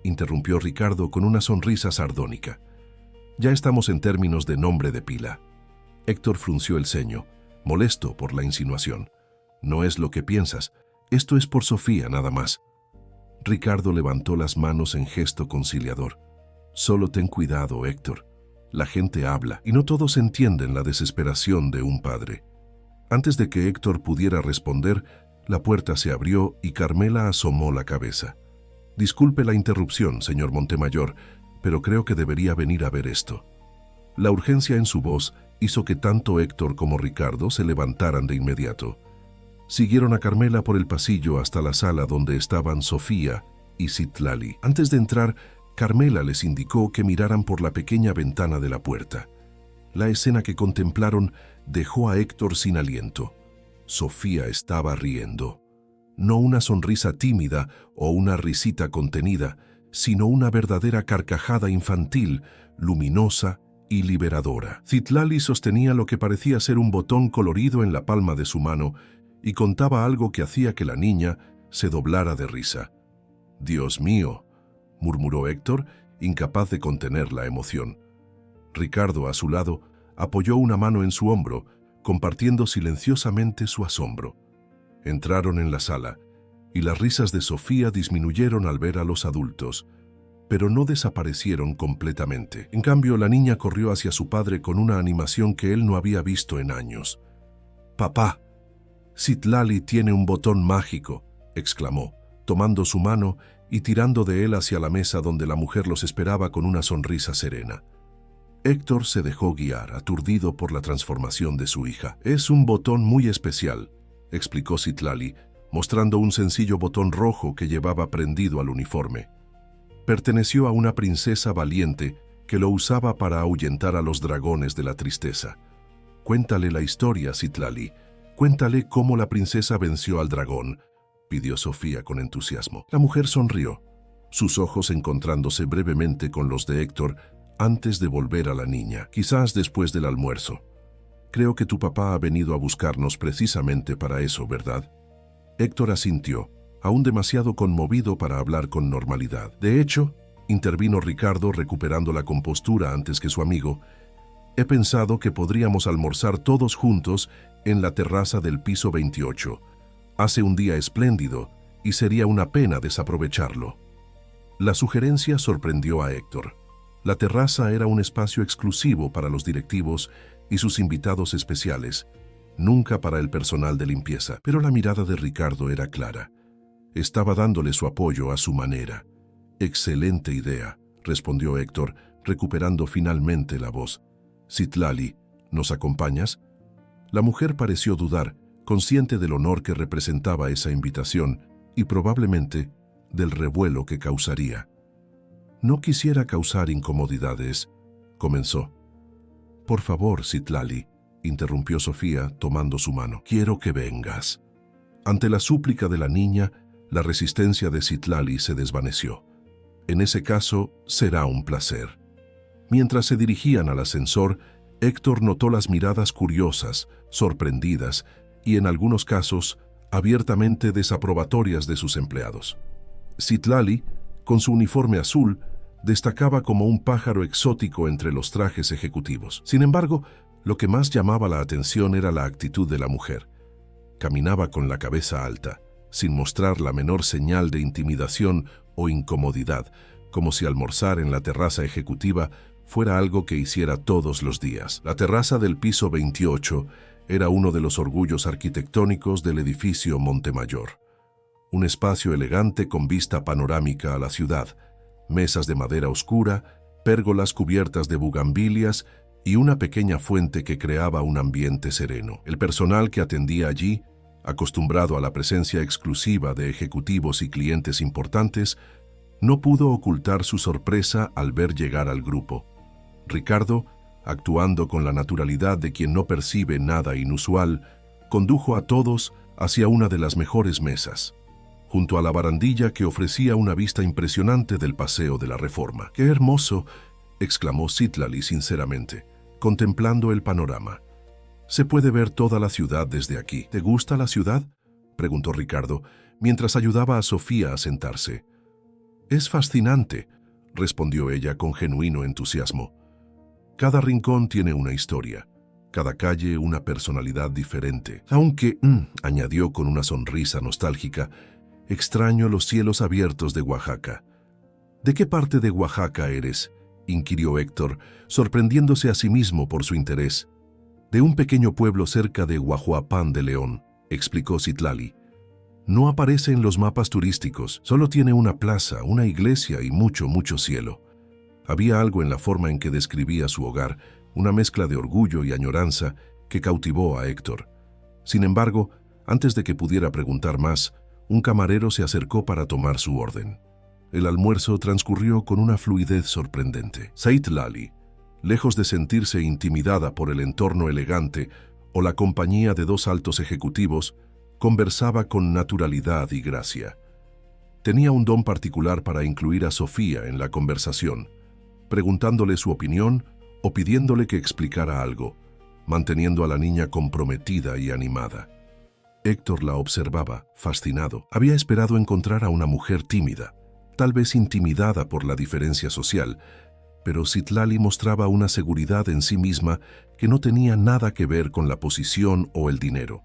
interrumpió Ricardo con una sonrisa sardónica. Ya estamos en términos de nombre de pila. Héctor frunció el ceño, molesto por la insinuación. No es lo que piensas. Esto es por Sofía nada más. Ricardo levantó las manos en gesto conciliador. Solo ten cuidado, Héctor. La gente habla y no todos entienden la desesperación de un padre. Antes de que Héctor pudiera responder, la puerta se abrió y Carmela asomó la cabeza. Disculpe la interrupción, señor Montemayor, pero creo que debería venir a ver esto. La urgencia en su voz hizo que tanto Héctor como Ricardo se levantaran de inmediato. Siguieron a Carmela por el pasillo hasta la sala donde estaban Sofía y Citlali. Antes de entrar, Carmela les indicó que miraran por la pequeña ventana de la puerta. La escena que contemplaron dejó a Héctor sin aliento. Sofía estaba riendo. No una sonrisa tímida o una risita contenida, sino una verdadera carcajada infantil, luminosa y liberadora. Citlali sostenía lo que parecía ser un botón colorido en la palma de su mano y contaba algo que hacía que la niña se doblara de risa. «Dios mío», murmuró Héctor, incapaz de contener la emoción. Ricardo, a su lado, apoyó una mano en su hombro, compartiendo silenciosamente su asombro. Entraron en la sala, y las risas de Sofía disminuyeron al ver a los adultos, pero no desaparecieron completamente. En cambio, la niña corrió hacia su padre con una animación que él no había visto en años. «Papá, Citlali tiene un botón mágico», exclamó, tomando su mano y tirando de él hacia la mesa donde la mujer los esperaba con una sonrisa serena. Héctor se dejó guiar, aturdido por la transformación de su hija. «Es un botón muy especial», explicó Citlali, mostrando un sencillo botón rojo que llevaba prendido al uniforme. Perteneció a una princesa valiente que lo usaba para ahuyentar a los dragones de la tristeza. «Cuéntale la historia, Citlali. Cuéntale cómo la princesa venció al dragón», pidió Sofía con entusiasmo. La mujer sonrió, sus ojos encontrándose brevemente con los de Héctor antes de volver a la niña. «Quizás después del almuerzo. Creo que tu papá ha venido a buscarnos precisamente para eso, ¿verdad?» Héctor asintió, aún demasiado conmovido para hablar con normalidad. «De hecho», intervino Ricardo recuperando la compostura antes que su amigo, «he pensado que podríamos almorzar todos juntos en la terraza del piso 28. Hace un día espléndido y sería una pena desaprovecharlo». La sugerencia sorprendió a Héctor. La terraza era un espacio exclusivo para los directivos y sus invitados especiales, nunca para el personal de limpieza. Pero la mirada de Ricardo era clara. Estaba dándole su apoyo a su manera. «Excelente idea», respondió Héctor, recuperando finalmente la voz. «Citlali, ¿nos acompañas?» La mujer pareció dudar, consciente del honor que representaba esa invitación y probablemente del revuelo que causaría. «No quisiera causar incomodidades», comenzó. «Por favor, Citlali», interrumpió Sofía tomando su mano. «Quiero que vengas». Ante la súplica de la niña, la resistencia de Citlali se desvaneció. «En ese caso, será un placer». Mientras se dirigían al ascensor, Héctor notó las miradas curiosas, sorprendidas y, en algunos casos, abiertamente desaprobatorias de sus empleados. Citlali, con su uniforme azul, destacaba como un pájaro exótico entre los trajes ejecutivos. Sin embargo, lo que más llamaba la atención era la actitud de la mujer. Caminaba con la cabeza alta, sin mostrar la menor señal de intimidación o incomodidad, como si almorzar en la terraza ejecutiva fuera algo que hiciera todos los días. La terraza del piso 28 era uno de los orgullos arquitectónicos del edificio Montemayor. Un espacio elegante con vista panorámica a la ciudad, mesas de madera oscura pérgolas cubiertas de bugambilias y una pequeña fuente que creaba un ambiente sereno. El personal que atendía allí, acostumbrado a la presencia exclusiva de ejecutivos y clientes importantes, no pudo ocultar su sorpresa al ver llegar al grupo. Ricardo, actuando con la naturalidad de quien no percibe nada inusual, condujo a todos hacia una de las mejores mesas, junto a la barandilla que ofrecía una vista impresionante del Paseo de la Reforma. ¡Qué hermoso!, exclamó Citlali sinceramente, contemplando el panorama. Se puede ver toda la ciudad desde aquí. ¿Te gusta la ciudad?, preguntó Ricardo, mientras ayudaba a Sofía a sentarse. Es fascinante, respondió ella con genuino entusiasmo. Cada rincón tiene una historia, cada calle una personalidad diferente. Aunque, añadió con una sonrisa nostálgica, extraño los cielos abiertos de Oaxaca. ¿De qué parte de Oaxaca eres?, inquirió Héctor, sorprendiéndose a sí mismo por su interés. De un pequeño pueblo cerca de Huajuapán de León, explicó Citlali. No aparece en los mapas turísticos, solo tiene una plaza, una iglesia y mucho, mucho cielo. Había algo en la forma en que describía su hogar, una mezcla de orgullo y añoranza que cautivó a Héctor. Sin embargo, antes de que pudiera preguntar más, un camarero se acercó para tomar su orden. El almuerzo transcurrió con una fluidez sorprendente. Citlali, lejos de sentirse intimidada por el entorno elegante o la compañía de dos altos ejecutivos, conversaba con naturalidad y gracia. Tenía un don particular para incluir a Sofía en la conversación, preguntándole su opinión o pidiéndole que explicara algo, manteniendo a la niña comprometida y animada. Héctor la observaba, fascinado. Había esperado encontrar a una mujer tímida, tal vez intimidada por la diferencia social, pero Citlali mostraba una seguridad en sí misma que no tenía nada que ver con la posición o el dinero.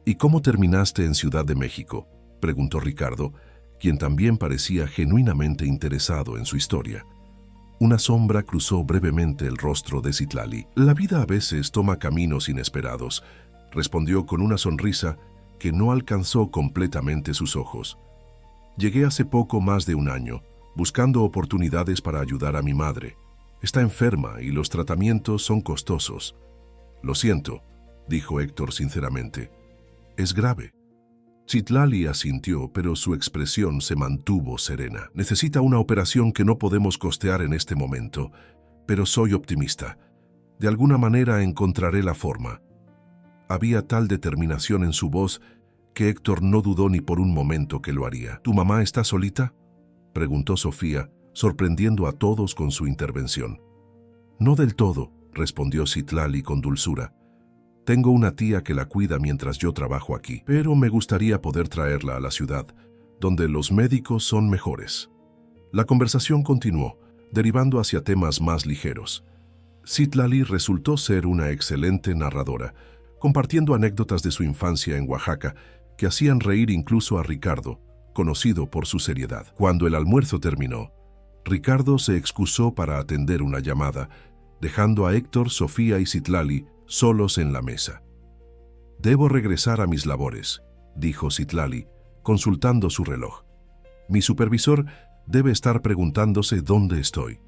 ¿Y cómo terminaste en Ciudad de México?, preguntó Ricardo, quien también parecía genuinamente interesado en su historia. Una sombra cruzó brevemente el rostro de Citlali. La vida a veces toma caminos inesperados, respondió con una sonrisa que no alcanzó completamente sus ojos. Llegué hace poco más de un año, buscando oportunidades para ayudar a mi madre. Está enferma y los tratamientos son costosos. Lo siento, dijo Héctor sinceramente. Es grave. Citlali asintió, pero su expresión se mantuvo serena. Necesita una operación que no podemos costear en este momento, pero soy optimista. De alguna manera encontraré la forma. Había tal determinación en su voz que Héctor no dudó ni por un momento que lo haría. ¿Tu mamá está solita?, preguntó Sofía, sorprendiendo a todos con su intervención. No del todo, respondió Citlali con dulzura. Tengo una tía que la cuida mientras yo trabajo aquí, pero me gustaría poder traerla a la ciudad, donde los médicos son mejores. La conversación continuó, derivando hacia temas más ligeros. Citlali resultó ser una excelente narradora, compartiendo anécdotas de su infancia en Oaxaca que hacían reír incluso a Ricardo, conocido por su seriedad. Cuando el almuerzo terminó, Ricardo se excusó para atender una llamada, dejando a Héctor, Sofía y Citlali solos en la mesa. «Debo regresar a mis labores», dijo Citlali, consultando su reloj. «Mi supervisor debe estar preguntándose dónde estoy».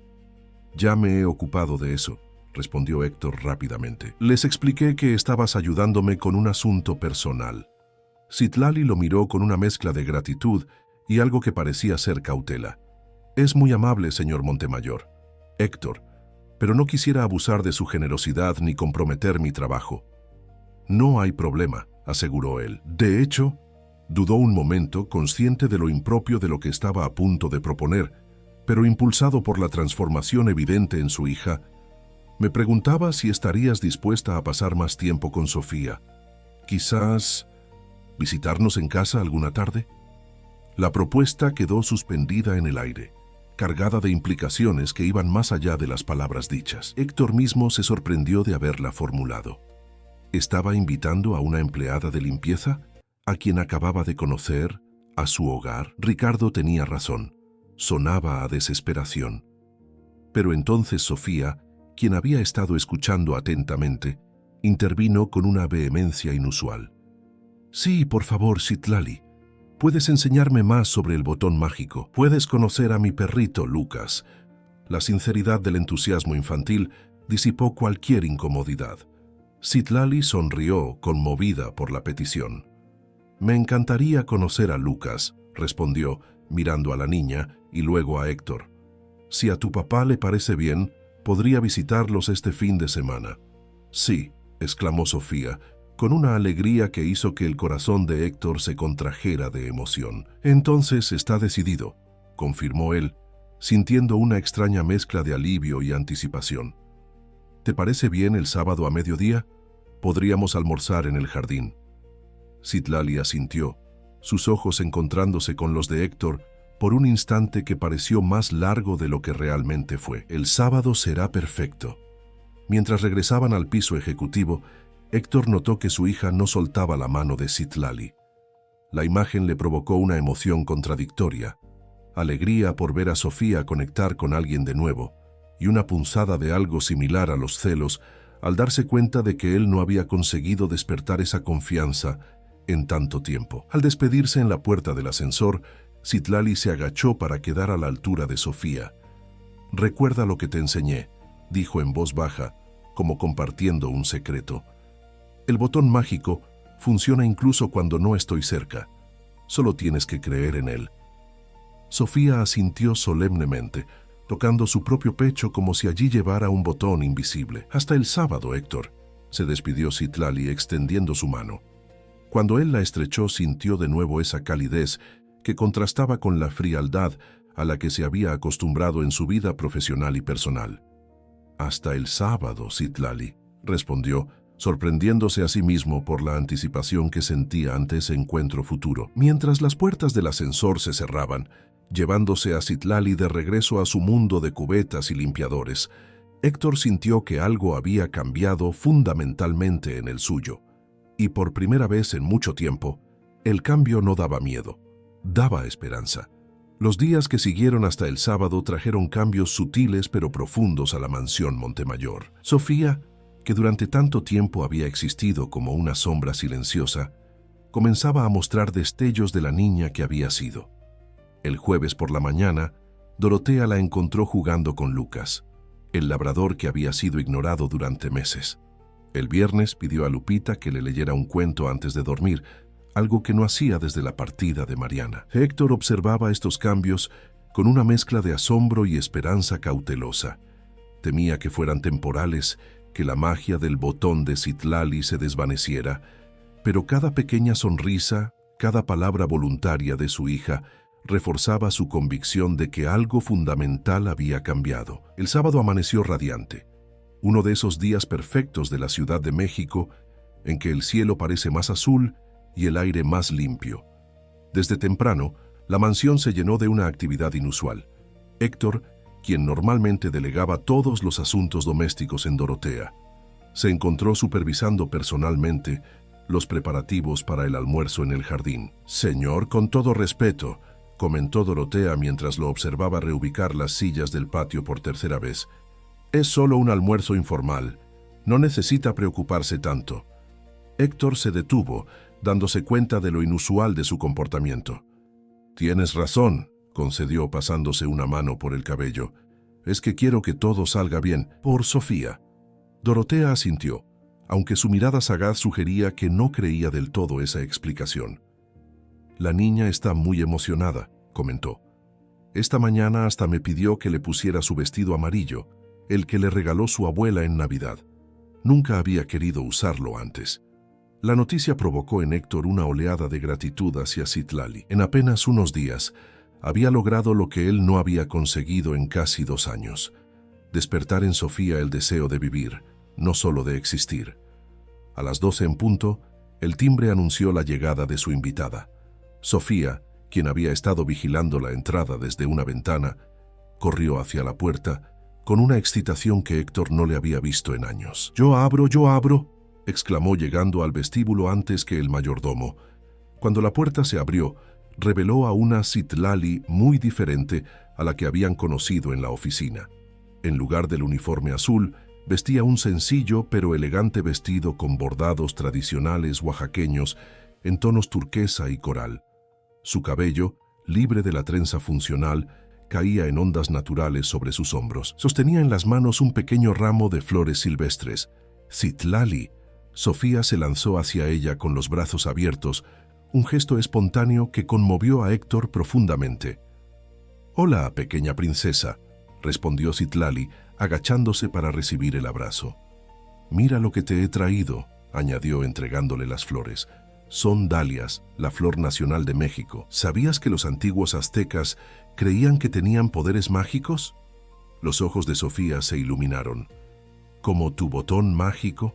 «Ya me he ocupado de eso», respondió Héctor rápidamente. «Les expliqué que estabas ayudándome con un asunto personal». Citlali lo miró con una mezcla de gratitud y algo que parecía ser cautela. «Es muy amable, señor Montemayor. Héctor, pero no quisiera abusar de su generosidad ni comprometer mi trabajo». «No hay problema», aseguró él. De hecho, dudó un momento, consciente de lo impropio de lo que estaba a punto de proponer, pero impulsado por la transformación evidente en su hija, me preguntaba si estarías dispuesta a pasar más tiempo con Sofía. Quizás visitarnos en casa alguna tarde. La propuesta quedó suspendida en el aire, cargada de implicaciones que iban más allá de las palabras dichas. Héctor mismo se sorprendió de haberla formulado. ¿Estaba invitando a una empleada de limpieza, a quien acababa de conocer, a su hogar? Ricardo tenía razón. Sonaba a desesperación. Pero entonces Sofía, quien había estado escuchando atentamente, intervino con una vehemencia inusual. «Sí, por favor, Citlali. Puedes enseñarme más sobre el botón mágico. Puedes conocer a mi perrito, Lucas. La sinceridad del entusiasmo infantil disipó cualquier incomodidad. Citlali sonrió, conmovida por la petición. «Me encantaría conocer a Lucas», respondió, mirando a la niña y luego a Héctor. «Si a tu papá le parece bien, podría visitarlos este fin de semana». «Sí», exclamó Sofía, con una alegría que hizo que el corazón de Héctor se contrajera de emoción. «Entonces está decidido», confirmó él, sintiendo una extraña mezcla de alivio y anticipación. «¿Te parece bien el sábado a mediodía? Podríamos almorzar en el jardín». Citlali asintió, sus ojos encontrándose con los de Héctor por un instante que pareció más largo de lo que realmente fue. «El sábado será perfecto». Mientras regresaban al piso ejecutivo, Héctor notó que su hija no soltaba la mano de Citlali. La imagen le provocó una emoción contradictoria, alegría por ver a Sofía conectar con alguien de nuevo, y una punzada de algo similar a los celos al darse cuenta de que él no había conseguido despertar esa confianza en tanto tiempo. Al despedirse en la puerta del ascensor, Citlali se agachó para quedar a la altura de Sofía. «Recuerda lo que te enseñé», dijo en voz baja, como compartiendo un secreto. «El botón mágico funciona incluso cuando no estoy cerca. Solo tienes que creer en él». Sofía asintió solemnemente, tocando su propio pecho como si allí llevara un botón invisible. «Hasta el sábado, Héctor», se despidió Citlali extendiendo su mano. Cuando él la estrechó, sintió de nuevo esa calidez que contrastaba con la frialdad a la que se había acostumbrado en su vida profesional y personal. «Hasta el sábado, Citlali», respondió, sorprendiéndose a sí mismo por la anticipación que sentía ante ese encuentro futuro. Mientras las puertas del ascensor se cerraban, llevándose a Citlali de regreso a su mundo de cubetas y limpiadores, Héctor sintió que algo había cambiado fundamentalmente en el suyo. Y por primera vez en mucho tiempo, el cambio no daba miedo, daba esperanza. Los días que siguieron hasta el sábado trajeron cambios sutiles pero profundos a la mansión Montemayor. Sofía, que durante tanto tiempo había existido como una sombra silenciosa, comenzaba a mostrar destellos de la niña que había sido. El jueves por la mañana, Dorotea la encontró jugando con Lucas, el labrador que había sido ignorado durante meses. El viernes pidió a Lupita que le leyera un cuento antes de dormir, algo que no hacía desde la partida de Mariana. Héctor observaba estos cambios con una mezcla de asombro y esperanza cautelosa. Temía que fueran temporales, que la magia del botón de Citlali se desvaneciera, pero cada pequeña sonrisa, cada palabra voluntaria de su hija, reforzaba su convicción de que algo fundamental había cambiado. El sábado amaneció radiante, uno de esos días perfectos de la Ciudad de México, en que el cielo parece más azul y el aire más limpio. Desde temprano, la mansión se llenó de una actividad inusual. Héctor, quien normalmente delegaba todos los asuntos domésticos en Dorotea, se encontró supervisando personalmente los preparativos para el almuerzo en el jardín. «Señor, con todo respeto», comentó Dorotea mientras lo observaba reubicar las sillas del patio por tercera vez. «Es solo un almuerzo informal. No necesita preocuparse tanto». Héctor se detuvo, dándose cuenta de lo inusual de su comportamiento. «Tienes razón», concedió pasándose una mano por el cabello. «Es que quiero que todo salga bien, por Sofía». Dorotea asintió, aunque su mirada sagaz sugería que no creía del todo esa explicación. «La niña está muy emocionada», comentó. «Esta mañana hasta me pidió que le pusiera su vestido amarillo, el que le regaló su abuela en Navidad. Nunca había querido usarlo antes». La noticia provocó en Héctor una oleada de gratitud hacia Citlali. En apenas unos días, había logrado lo que él no había conseguido en casi 2 años: despertar en Sofía el deseo de vivir, no solo de existir. A las 12 en punto, el timbre anunció la llegada de su invitada. Sofía, quien había estado vigilando la entrada desde una ventana, corrió hacia la puerta con una excitación que Héctor no le había visto en años. Yo abro», exclamó llegando al vestíbulo antes que el mayordomo. Cuando la puerta se abrió, reveló a una Citlali muy diferente a la que habían conocido en la oficina. En lugar del uniforme azul, vestía un sencillo pero elegante vestido con bordados tradicionales oaxaqueños en tonos turquesa y coral. Su cabello, libre de la trenza funcional, caía en ondas naturales sobre sus hombros. Sostenía en las manos un pequeño ramo de flores silvestres. «Citlali». Sofía se lanzó hacia ella con los brazos abiertos, un gesto espontáneo que conmovió a Héctor profundamente. «Hola, pequeña princesa», respondió Citlali, agachándose para recibir el abrazo. «Mira lo que te he traído», añadió entregándole las flores. «Son dalias, la flor nacional de México. ¿Sabías que los antiguos aztecas creían que tenían poderes mágicos?» Los ojos de Sofía se iluminaron. «¿Como tu botón mágico?»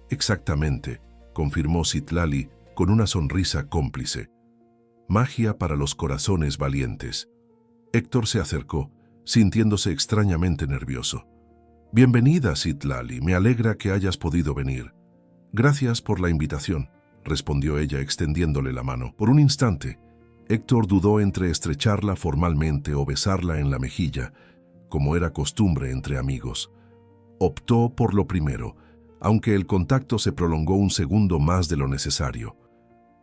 «Exactamente», confirmó Citlali con una sonrisa cómplice. «Magia para los corazones valientes». Héctor se acercó, sintiéndose extrañamente nervioso. «Bienvenida, Citlali, me alegra que hayas podido venir». «Gracias por la invitación», respondió ella extendiéndole la mano. Por un instante, Héctor dudó entre estrecharla formalmente o besarla en la mejilla, como era costumbre entre amigos. Optó por lo primero, aunque el contacto se prolongó un segundo más de lo necesario.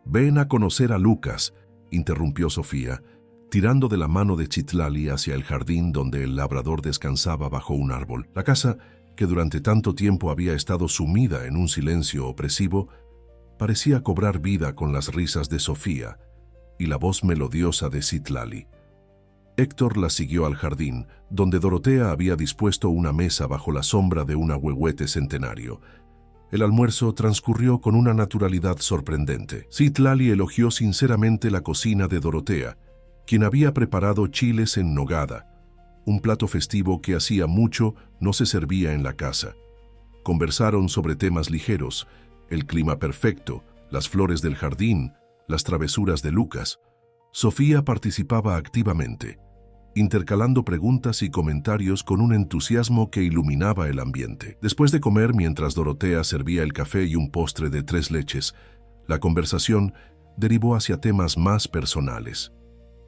«Ven a conocer a Lucas», interrumpió Sofía, tirando de la mano de Citlali hacia el jardín donde el labrador descansaba bajo un árbol. La casa, que durante tanto tiempo había estado sumida en un silencio opresivo, parecía cobrar vida con las risas de Sofía y la voz melodiosa de Citlali. Héctor la siguió al jardín, donde Dorotea había dispuesto una mesa bajo la sombra de un ahuehuete centenario. El almuerzo transcurrió con una naturalidad sorprendente. Citlali elogió sinceramente la cocina de Dorotea, quien había preparado chiles en nogada, un plato festivo que hacía mucho no se servía en la casa. Conversaron sobre temas ligeros, el clima perfecto, las flores del jardín, las travesuras de Lucas. Sofía participaba activamente, intercalando preguntas y comentarios con un entusiasmo que iluminaba el ambiente. Después de comer, mientras Dorotea servía el café y un postre de 3 leches, la conversación derivó hacia temas más personales.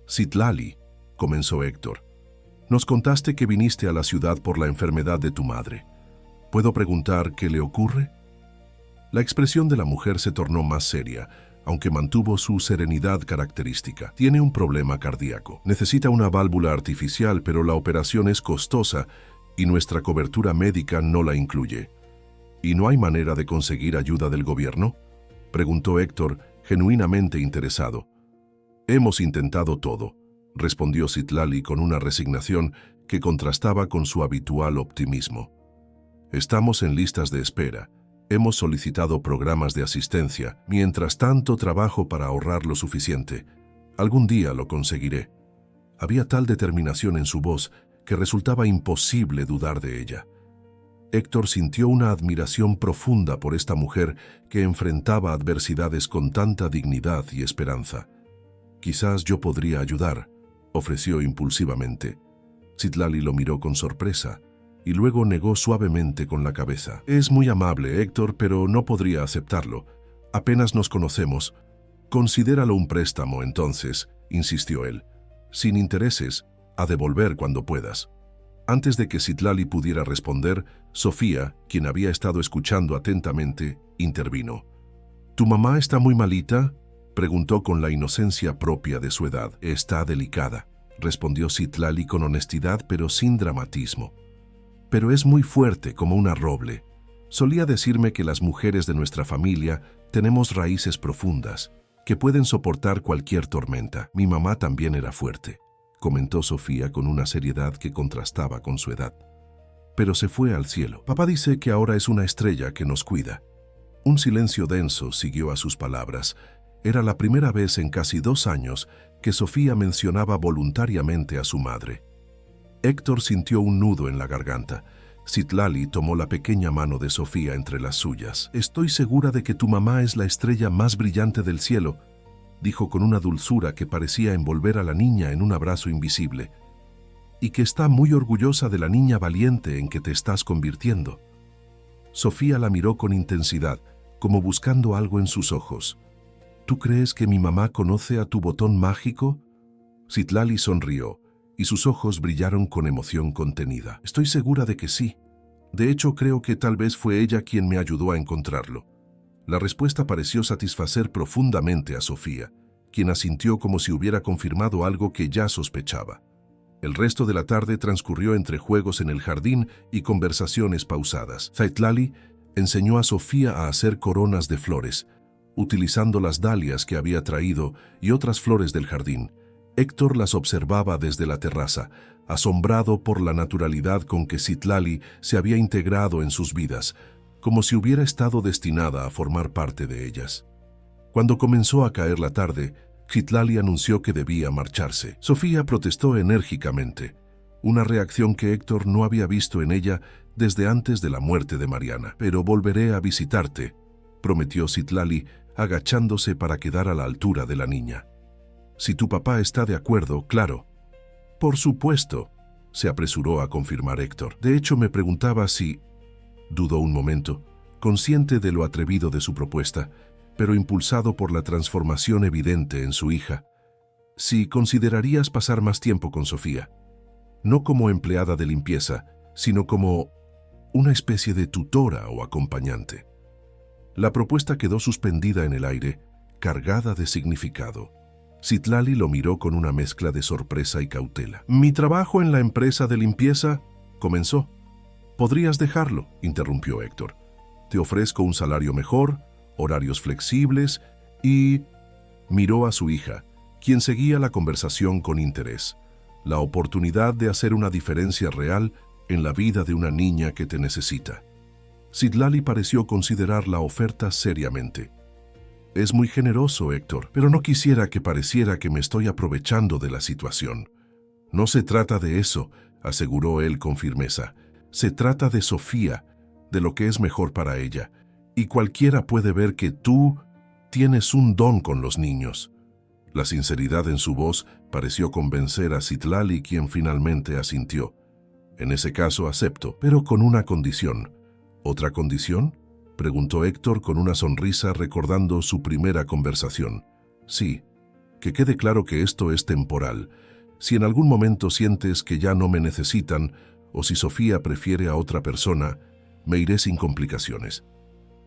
«Citlali», comenzó Héctor, «nos contaste que viniste a la ciudad por la enfermedad de tu madre. ¿Puedo preguntar qué le ocurre?» La expresión de la mujer se tornó más seria, aunque mantuvo su serenidad característica. «Tiene un problema cardíaco. Necesita una válvula artificial, pero la operación es costosa y nuestra cobertura médica no la incluye». «¿Y no hay manera de conseguir ayuda del gobierno?», preguntó Héctor, genuinamente interesado. «Hemos intentado todo», respondió Citlali con una resignación que contrastaba con su habitual optimismo. «Estamos en listas de espera. Hemos solicitado programas de asistencia. Mientras tanto, trabajo para ahorrar lo suficiente. Algún día lo conseguiré». Había tal determinación en su voz que resultaba imposible dudar de ella. Héctor sintió una admiración profunda por esta mujer que enfrentaba adversidades con tanta dignidad y esperanza. «Quizás yo podría ayudar», ofreció impulsivamente. Citlali lo miró con sorpresa y luego negó suavemente con la cabeza. «Es muy amable, Héctor, pero no podría aceptarlo. Apenas nos conocemos. Considéralo un préstamo, entonces», insistió él. «Sin intereses, a devolver cuando puedas». Antes de que Citlali pudiera responder, Sofía, quien había estado escuchando atentamente, intervino. «¿Tu mamá está muy malita?», preguntó con la inocencia propia de su edad. «Está delicada», respondió Citlali con honestidad pero sin dramatismo. «Pero es muy fuerte como una roble. Solía decirme que las mujeres de nuestra familia tenemos raíces profundas, que pueden soportar cualquier tormenta. Mi mamá también era fuerte», comentó Sofía con una seriedad que contrastaba con su edad. «Pero se fue al cielo. Papá dice que ahora es una estrella que nos cuida». Un silencio denso siguió a sus palabras. Era la primera vez en casi 2 años que Sofía mencionaba voluntariamente a su madre. Héctor sintió un nudo en la garganta. Citlali tomó la pequeña mano de Sofía entre las suyas. «Estoy segura de que tu mamá es la estrella más brillante del cielo», dijo con una dulzura que parecía envolver a la niña en un abrazo invisible, «y que está muy orgullosa de la niña valiente en que te estás convirtiendo». Sofía la miró con intensidad, como buscando algo en sus ojos. «¿Tú crees que mi mamá conoce a tu botón mágico?». Citlali sonrió, y sus ojos brillaron con emoción contenida. «Estoy segura de que sí. De hecho, creo que tal vez fue ella quien me ayudó a encontrarlo». La respuesta pareció satisfacer profundamente a Sofía, quien asintió como si hubiera confirmado algo que ya sospechaba. El resto de la tarde transcurrió entre juegos en el jardín y conversaciones pausadas. Citlali enseñó a Sofía a hacer coronas de flores, utilizando las dalias que había traído y otras flores del jardín. Héctor las observaba desde la terraza, asombrado por la naturalidad con que Citlali se había integrado en sus vidas, como si hubiera estado destinada a formar parte de ellas. Cuando comenzó a caer la tarde, Citlali anunció que debía marcharse. Sofía protestó enérgicamente, una reacción que Héctor no había visto en ella desde antes de la muerte de Mariana. «Pero volveré a visitarte», prometió Citlali, agachándose para quedar a la altura de la niña. «Si tu papá está de acuerdo, claro». «Por supuesto», se apresuró a confirmar Héctor. «De hecho, me preguntaba si...» Dudó un momento, consciente de lo atrevido de su propuesta, pero impulsado por la transformación evidente en su hija. «Si considerarías pasar más tiempo con Sofía, no como empleada de limpieza, sino como una especie de tutora o acompañante». La propuesta quedó suspendida en el aire, cargada de significado. Citlali lo miró con una mezcla de sorpresa y cautela. «Mi trabajo en la empresa de limpieza», comenzó. «Podrías dejarlo», interrumpió Héctor. «Te ofrezco un salario mejor, horarios flexibles y...» Miró a su hija, quien seguía la conversación con interés. «La oportunidad de hacer una diferencia real en la vida de una niña que te necesita». Citlali pareció considerar la oferta seriamente. «Es muy generoso, Héctor, pero no quisiera que pareciera que me estoy aprovechando de la situación». «No se trata de eso», aseguró él con firmeza. «Se trata de Sofía, de lo que es mejor para ella, y cualquiera puede ver que tú tienes un don con los niños». La sinceridad en su voz pareció convencer a Citlali, quien finalmente asintió. «En ese caso acepto, pero con una condición». «¿Otra condición?», preguntó Héctor con una sonrisa recordando su primera conversación. «Sí, que quede claro que esto es temporal. Si en algún momento sientes que ya no me necesitan, o si Sofía prefiere a otra persona, me iré sin complicaciones».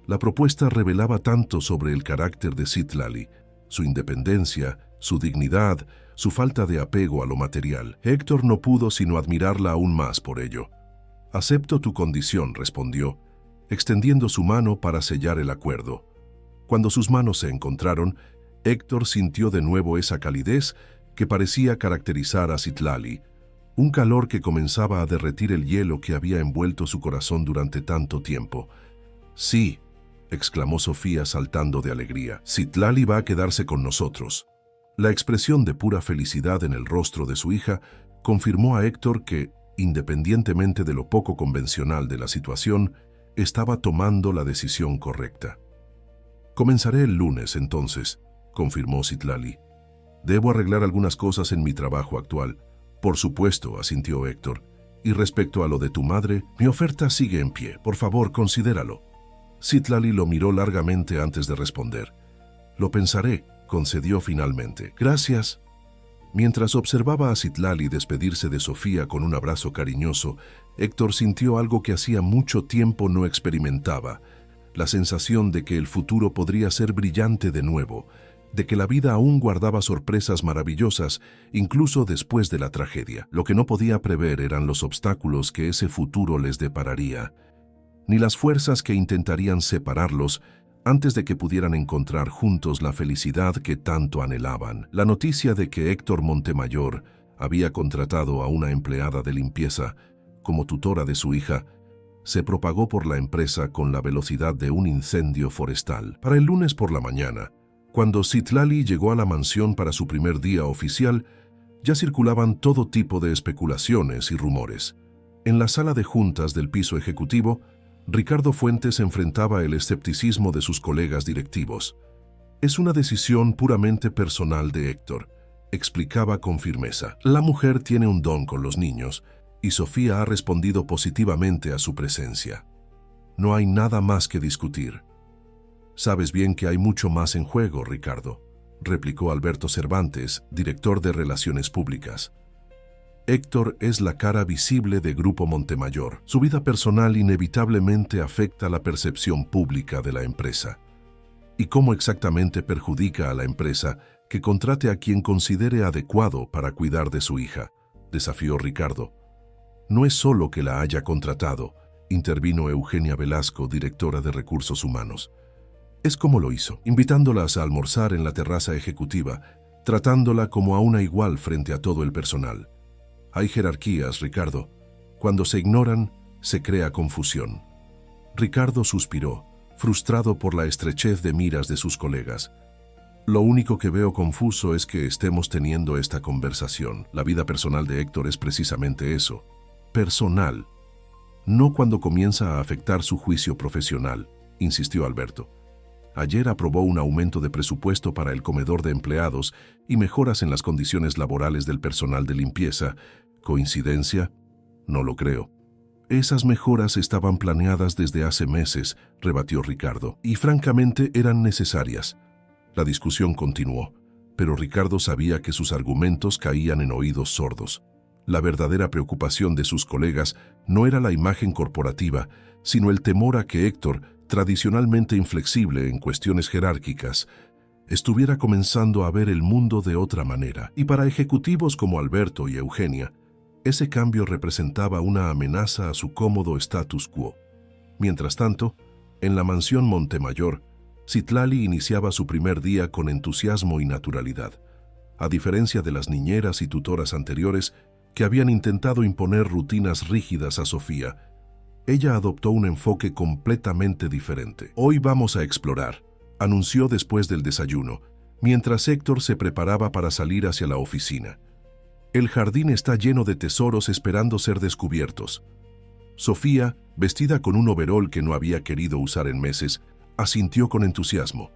La propuesta revelaba tanto sobre el carácter de Citlali, su independencia, su dignidad, su falta de apego a lo material. Héctor no pudo sino admirarla aún más por ello. «Acepto tu condición», respondió, extendiendo su mano para sellar el acuerdo. Cuando sus manos se encontraron, Héctor sintió de nuevo esa calidez que parecía caracterizar a Citlali, un calor que comenzaba a derretir el hielo que había envuelto su corazón durante tanto tiempo. «Sí», exclamó Sofía saltando de alegría, «Citlali va a quedarse con nosotros». La expresión de pura felicidad en el rostro de su hija confirmó a Héctor que, independientemente de lo poco convencional de la situación, estaba tomando la decisión correcta. «Comenzaré el lunes, entonces», confirmó Citlali. «Debo arreglar algunas cosas en mi trabajo actual». «Por supuesto», asintió Héctor. «Y respecto a lo de tu madre, mi oferta sigue en pie. Por favor, considéralo». Citlali lo miró largamente antes de responder. «Lo pensaré», concedió finalmente. «Gracias». Mientras observaba a Citlali despedirse de Sofía con un abrazo cariñoso, Héctor sintió algo que hacía mucho tiempo no experimentaba, la sensación de que el futuro podría ser brillante de nuevo, de que la vida aún guardaba sorpresas maravillosas, incluso después de la tragedia. Lo que no podía prever eran los obstáculos que ese futuro les depararía, ni las fuerzas que intentarían separarlos antes de que pudieran encontrar juntos la felicidad que tanto anhelaban. La noticia de que Héctor Montemayor había contratado a una empleada de limpieza como tutora de su hija se propagó por la empresa con la velocidad de un incendio forestal. Para el lunes por la mañana, cuando Citlali llegó a la mansión para su primer día oficial, ya circulaban todo tipo de especulaciones y rumores. En la sala de juntas del piso ejecutivo, Ricardo Fuentes enfrentaba el escepticismo de sus colegas directivos. «Es una decisión puramente personal de Héctor», explicaba con firmeza. «La mujer tiene un don con los niños y Sofía ha respondido positivamente a su presencia. No hay nada más que discutir». «Sabes bien que hay mucho más en juego, Ricardo», replicó Alberto Cervantes, director de Relaciones Públicas. «Héctor es la cara visible de Grupo Montemayor. Su vida personal inevitablemente afecta la percepción pública de la empresa. ¿Y cómo exactamente perjudica a la empresa que contrate a quien considere adecuado para cuidar de su hija?». desafió Ricardo. No es solo que la haya contratado, intervino Eugenia Velasco, directora de Recursos Humanos. Es como lo hizo, invitándolas a almorzar en la terraza ejecutiva, tratándola como a una igual frente a todo el personal. Hay jerarquías, Ricardo. Cuando se ignoran, se crea confusión. Ricardo suspiró, frustrado por la estrechez de miras de sus colegas. Lo único que veo confuso es que estemos teniendo esta conversación. La vida personal de Héctor es precisamente eso. Personal. No cuando comienza a afectar su juicio profesional, insistió Alberto. Ayer aprobó un aumento de presupuesto para el comedor de empleados y mejoras en las condiciones laborales del personal de limpieza. ¿Coincidencia? No lo creo. Esas mejoras estaban planeadas desde hace meses, rebatió Ricardo, y francamente eran necesarias. La discusión continuó, pero Ricardo sabía que sus argumentos caían en oídos sordos. La verdadera preocupación de sus colegas no era la imagen corporativa, sino el temor a que Héctor, tradicionalmente inflexible en cuestiones jerárquicas, estuviera comenzando a ver el mundo de otra manera. Y para ejecutivos como Alberto y Eugenia, ese cambio representaba una amenaza a su cómodo status quo. Mientras tanto, en la mansión Montemayor, Citlali iniciaba su primer día con entusiasmo y naturalidad. A diferencia de las niñeras y tutoras anteriores que habían intentado imponer rutinas rígidas a Sofía, ella adoptó un enfoque completamente diferente. Hoy vamos a explorar, anunció después del desayuno, mientras Héctor se preparaba para salir hacia la oficina. El jardín está lleno de tesoros esperando ser descubiertos. Sofía, vestida con un overol que no había querido usar en meses, asintió con entusiasmo.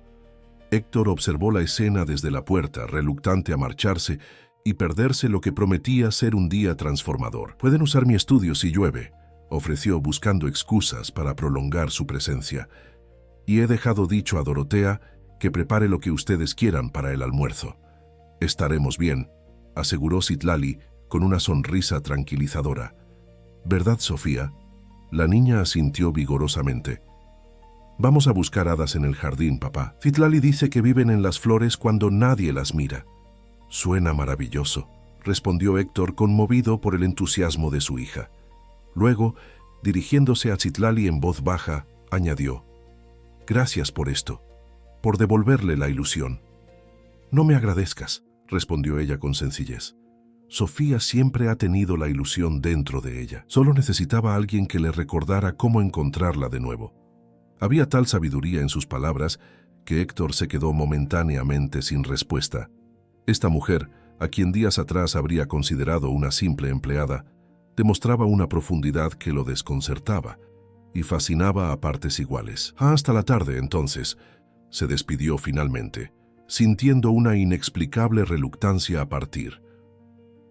Héctor observó la escena desde la puerta, reluctante a marcharse y perderse lo que prometía ser un día transformador. «Pueden usar mi estudio si llueve», ofreció buscando excusas para prolongar su presencia. «Y he dejado dicho a Dorotea que prepare lo que ustedes quieran para el almuerzo. Estaremos bien», aseguró Citlali con una sonrisa tranquilizadora. «¿Verdad, Sofía?» La niña asintió vigorosamente. «Vamos a buscar hadas en el jardín, papá. Citlali dice que viven en las flores cuando nadie las mira». «Suena maravilloso», respondió Héctor conmovido por el entusiasmo de su hija. Luego, dirigiéndose a Citlali en voz baja, añadió: «Gracias por esto, por devolverle la ilusión». «No me agradezcas», respondió ella con sencillez. Sofía siempre ha tenido la ilusión dentro de ella. Solo necesitaba a alguien que le recordara cómo encontrarla de nuevo. Había tal sabiduría en sus palabras que Héctor se quedó momentáneamente sin respuesta. Esta mujer, a quien días atrás habría considerado una simple empleada, demostraba una profundidad que lo desconcertaba y fascinaba a partes iguales. «Hasta la tarde, entonces», se despidió finalmente, sintiendo una inexplicable reluctancia a partir.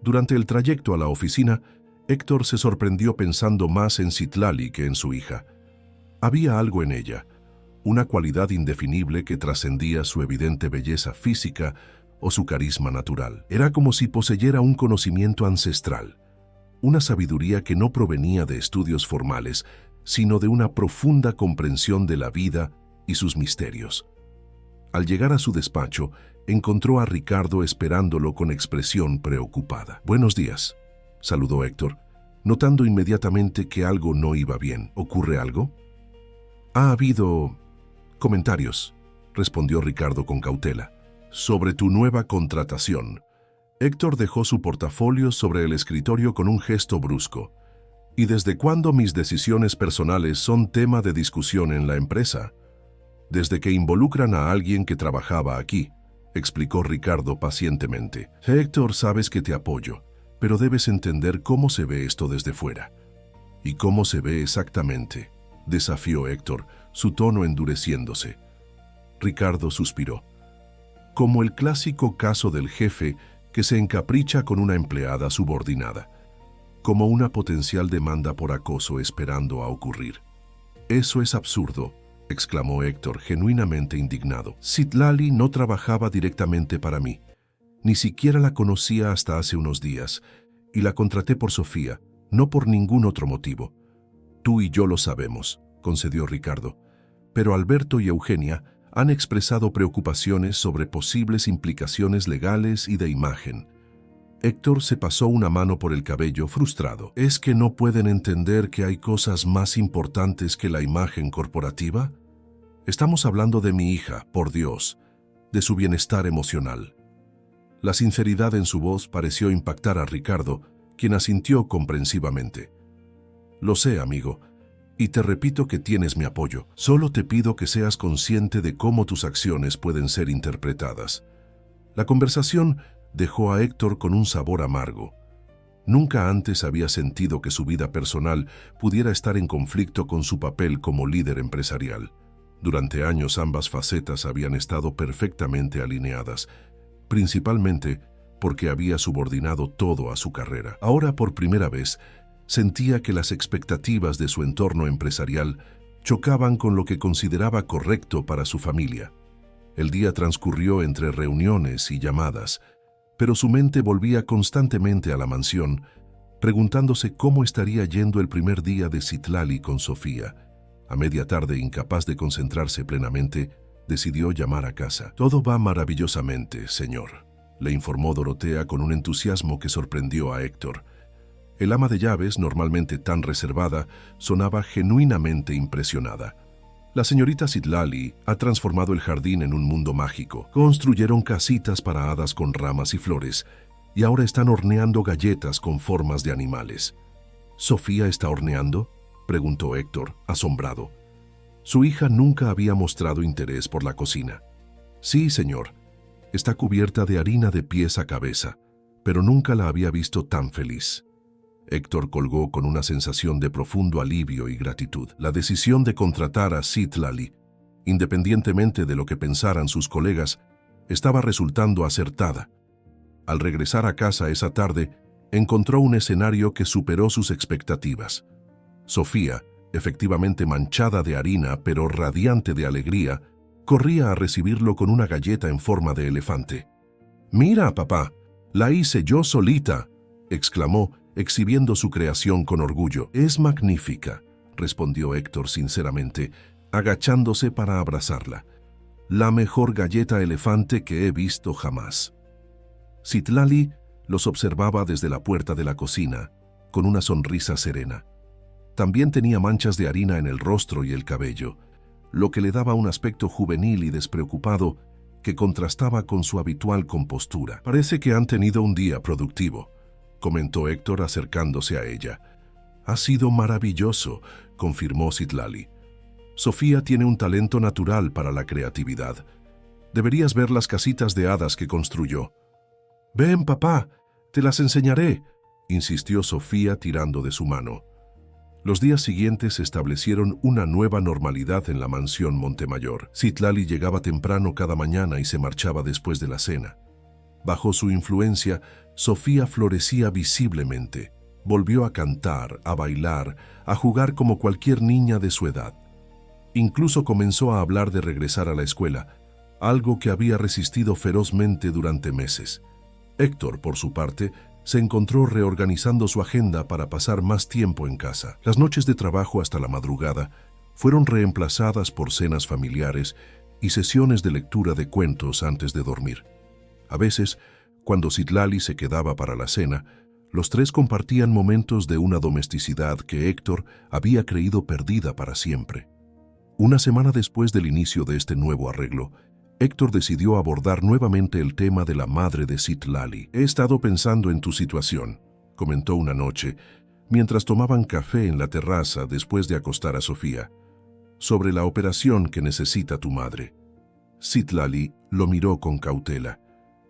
Durante el trayecto a la oficina, Héctor se sorprendió pensando más en Citlali que en su hija. Había algo en ella, una cualidad indefinible que trascendía su evidente belleza física o su carisma natural. Era como si poseyera un conocimiento ancestral, una sabiduría que no provenía de estudios formales, sino de una profunda comprensión de la vida y sus misterios. Al llegar a su despacho, encontró a Ricardo esperándolo con expresión preocupada. «Buenos días», saludó Héctor, notando inmediatamente que algo no iba bien. «¿Ocurre algo?» «Ha habido comentarios», respondió Ricardo con cautela, «sobre tu nueva contratación». Héctor dejó su portafolio sobre el escritorio con un gesto brusco. «¿Y desde cuándo mis decisiones personales son tema de discusión en la empresa?» «Desde que involucran a alguien que trabajaba aquí», explicó Ricardo pacientemente. «Héctor, sabes que te apoyo, pero debes entender cómo se ve esto desde fuera». «¿Y cómo se ve exactamente?», desafió Héctor, su tono endureciéndose. Ricardo suspiró. «Como el clásico caso del jefe que se encapricha con una empleada subordinada, como una potencial demanda por acoso esperando a ocurrir». «Eso es absurdo», exclamó Héctor, genuinamente indignado. «Citlali no trabajaba directamente para mí. Ni siquiera la conocía hasta hace unos días, y la contraté por Sofía, no por ningún otro motivo. Tú y yo lo sabemos», concedió Ricardo. «Pero Alberto y Eugenia han expresado preocupaciones sobre posibles implicaciones legales y de imagen. Héctor se pasó una mano por el cabello frustrado. ¿Es que no pueden entender que hay cosas más importantes que la imagen corporativa? Estamos hablando de mi hija, por Dios, de su bienestar emocional. La sinceridad en su voz pareció impactar a Ricardo, quien asintió comprensivamente. Lo sé, amigo, y te repito que tienes mi apoyo. Solo te pido que seas consciente de cómo tus acciones pueden ser interpretadas. La conversación dejó a Héctor con un sabor amargo. Nunca antes había sentido que su vida personal pudiera estar en conflicto con su papel como líder empresarial. Durante años ambas facetas habían estado perfectamente alineadas, principalmente porque había subordinado todo a su carrera. Ahora, por primera vez, sentía que las expectativas de su entorno empresarial chocaban con lo que consideraba correcto para su familia. El día transcurrió entre reuniones y llamadas, pero su mente volvía constantemente a la mansión, preguntándose cómo estaría yendo el primer día de Citlali con Sofía. A media tarde, incapaz de concentrarse plenamente, decidió llamar a casa. «Todo va maravillosamente, señor», le informó Dorotea con un entusiasmo que sorprendió a Héctor. El ama de llaves, normalmente tan reservada, sonaba genuinamente impresionada. La señorita Citlali ha transformado el jardín en un mundo mágico. Construyeron casitas para hadas con ramas y flores, y ahora están horneando galletas con formas de animales. ¿Sofía está horneando?, preguntó Héctor, asombrado. Su hija nunca había mostrado interés por la cocina. «Sí, señor. Está cubierta de harina de pies a cabeza, pero nunca la había visto tan feliz». Héctor colgó con una sensación de profundo alivio y gratitud. La decisión de contratar a Citlali, independientemente de lo que pensaran sus colegas, estaba resultando acertada. Al regresar a casa esa tarde, encontró un escenario que superó sus expectativas. Sofía, efectivamente manchada de harina pero radiante de alegría, corría a recibirlo con una galleta en forma de elefante. «Mira, papá, la hice yo solita», exclamó, exhibiendo su creación con orgullo. «Es magnífica», respondió Héctor sinceramente, agachándose para abrazarla. «La mejor galleta elefante que he visto jamás». Citlali los observaba desde la puerta de la cocina, con una sonrisa serena. También tenía manchas de harina en el rostro y el cabello, lo que le daba un aspecto juvenil y despreocupado que contrastaba con su habitual compostura. «Parece que han tenido un día productivo», comentó Héctor acercándose a ella. «Ha sido maravilloso», confirmó Citlali. «Sofía tiene un talento natural para la creatividad. Deberías ver las casitas de hadas que construyó». «Ven, papá, te las enseñaré», insistió Sofía tirando de su mano. Los días siguientes establecieron una nueva normalidad en la mansión Montemayor. Citlali llegaba temprano cada mañana y se marchaba después de la cena. Bajo su influencia, Sofía florecía visiblemente. Volvió a cantar, a bailar, a jugar como cualquier niña de su edad. Incluso comenzó a hablar de regresar a la escuela, algo que había resistido ferozmente durante meses. Héctor, por su parte, se encontró reorganizando su agenda para pasar más tiempo en casa. Las noches de trabajo hasta la madrugada fueron reemplazadas por cenas familiares y sesiones de lectura de cuentos antes de dormir. A veces, cuando Citlali se quedaba para la cena, los tres compartían momentos de una domesticidad que Héctor había creído perdida para siempre. Una semana después del inicio de este nuevo arreglo, Héctor decidió abordar nuevamente el tema de la madre de Citlali. «He estado pensando en tu situación», comentó una noche, mientras tomaban café en la terraza después de acostar a Sofía, «sobre la operación que necesita tu madre». Citlali lo miró con cautela.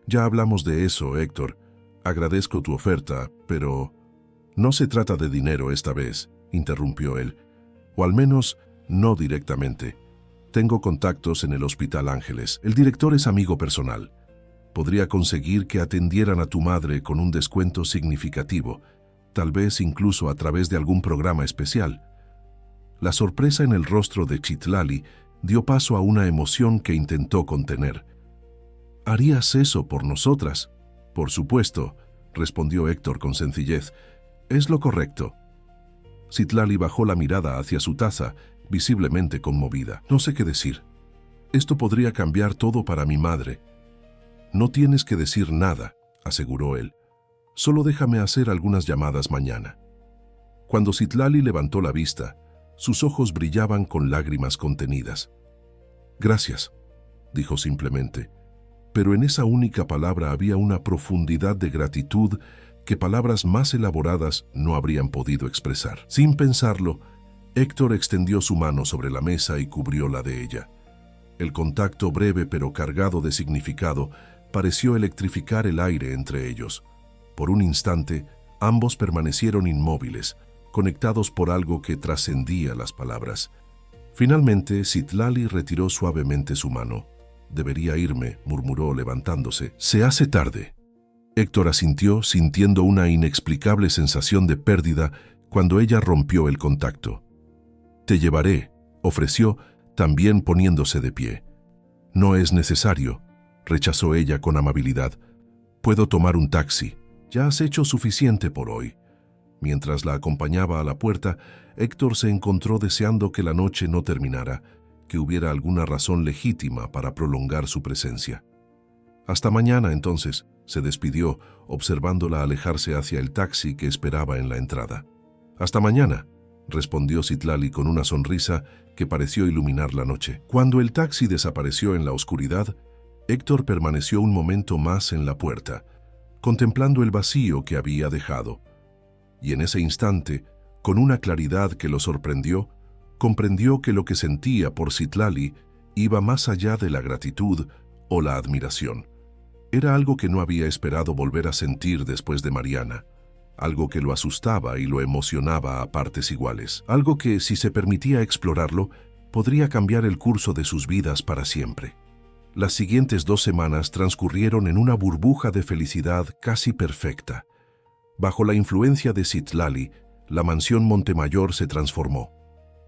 «Ya hablamos de eso, Héctor. Agradezco tu oferta, pero no se trata de dinero esta vez», interrumpió él. «O al menos, no directamente. Tengo contactos en el Hospital Ángeles. El director es amigo personal. Podría conseguir que atendieran a tu madre con un descuento significativo, tal vez incluso a través de algún programa especial». La sorpresa en el rostro de Citlali dio paso a una emoción que intentó contener. «¿Harías eso por nosotras?» «Por supuesto», respondió Héctor con sencillez. «Es lo correcto». Citlali bajó la mirada hacia su taza, visiblemente conmovida. «No sé qué decir. Esto podría cambiar todo para mi madre». «No tienes que decir nada», aseguró él. Solo déjame hacer algunas llamadas mañana. Cuando Citlali levantó la vista, sus ojos brillaban con lágrimas contenidas. Gracias, dijo simplemente, pero en esa única palabra había una profundidad de gratitud que palabras más elaboradas no habrían podido expresar. Sin pensarlo, Héctor extendió su mano sobre la mesa y cubrió la de ella. El contacto breve pero cargado de significado pareció electrificar el aire entre ellos. Por un instante, ambos permanecieron inmóviles, conectados por algo que trascendía las palabras. Finalmente, Citlali retiró suavemente su mano. «Debería irme», murmuró levantándose. «Se hace tarde». Héctor asintió, sintiendo una inexplicable sensación de pérdida cuando ella rompió el contacto. «Te llevaré», ofreció, también poniéndose de pie. «No es necesario», rechazó ella con amabilidad. «Puedo tomar un taxi. Ya has hecho suficiente por hoy». Mientras la acompañaba a la puerta, Héctor se encontró deseando que la noche no terminara, que hubiera alguna razón legítima para prolongar su presencia. «Hasta mañana, entonces», se despidió, observándola alejarse hacia el taxi que esperaba en la entrada. «Hasta mañana», respondió Citlali con una sonrisa que pareció iluminar la noche. Cuando el taxi desapareció en la oscuridad, Héctor permaneció un momento más en la puerta, contemplando el vacío que había dejado. Y en ese instante, con una claridad que lo sorprendió, comprendió que lo que sentía por Citlali iba más allá de la gratitud o la admiración. Era algo que no había esperado volver a sentir después de Mariana, algo que lo asustaba y lo emocionaba a partes iguales, algo que, si se permitía explorarlo, podría cambiar el curso de sus vidas para siempre. Las siguientes 2 semanas transcurrieron en una burbuja de felicidad casi perfecta. Bajo la influencia de Citlali, la mansión Montemayor se transformó.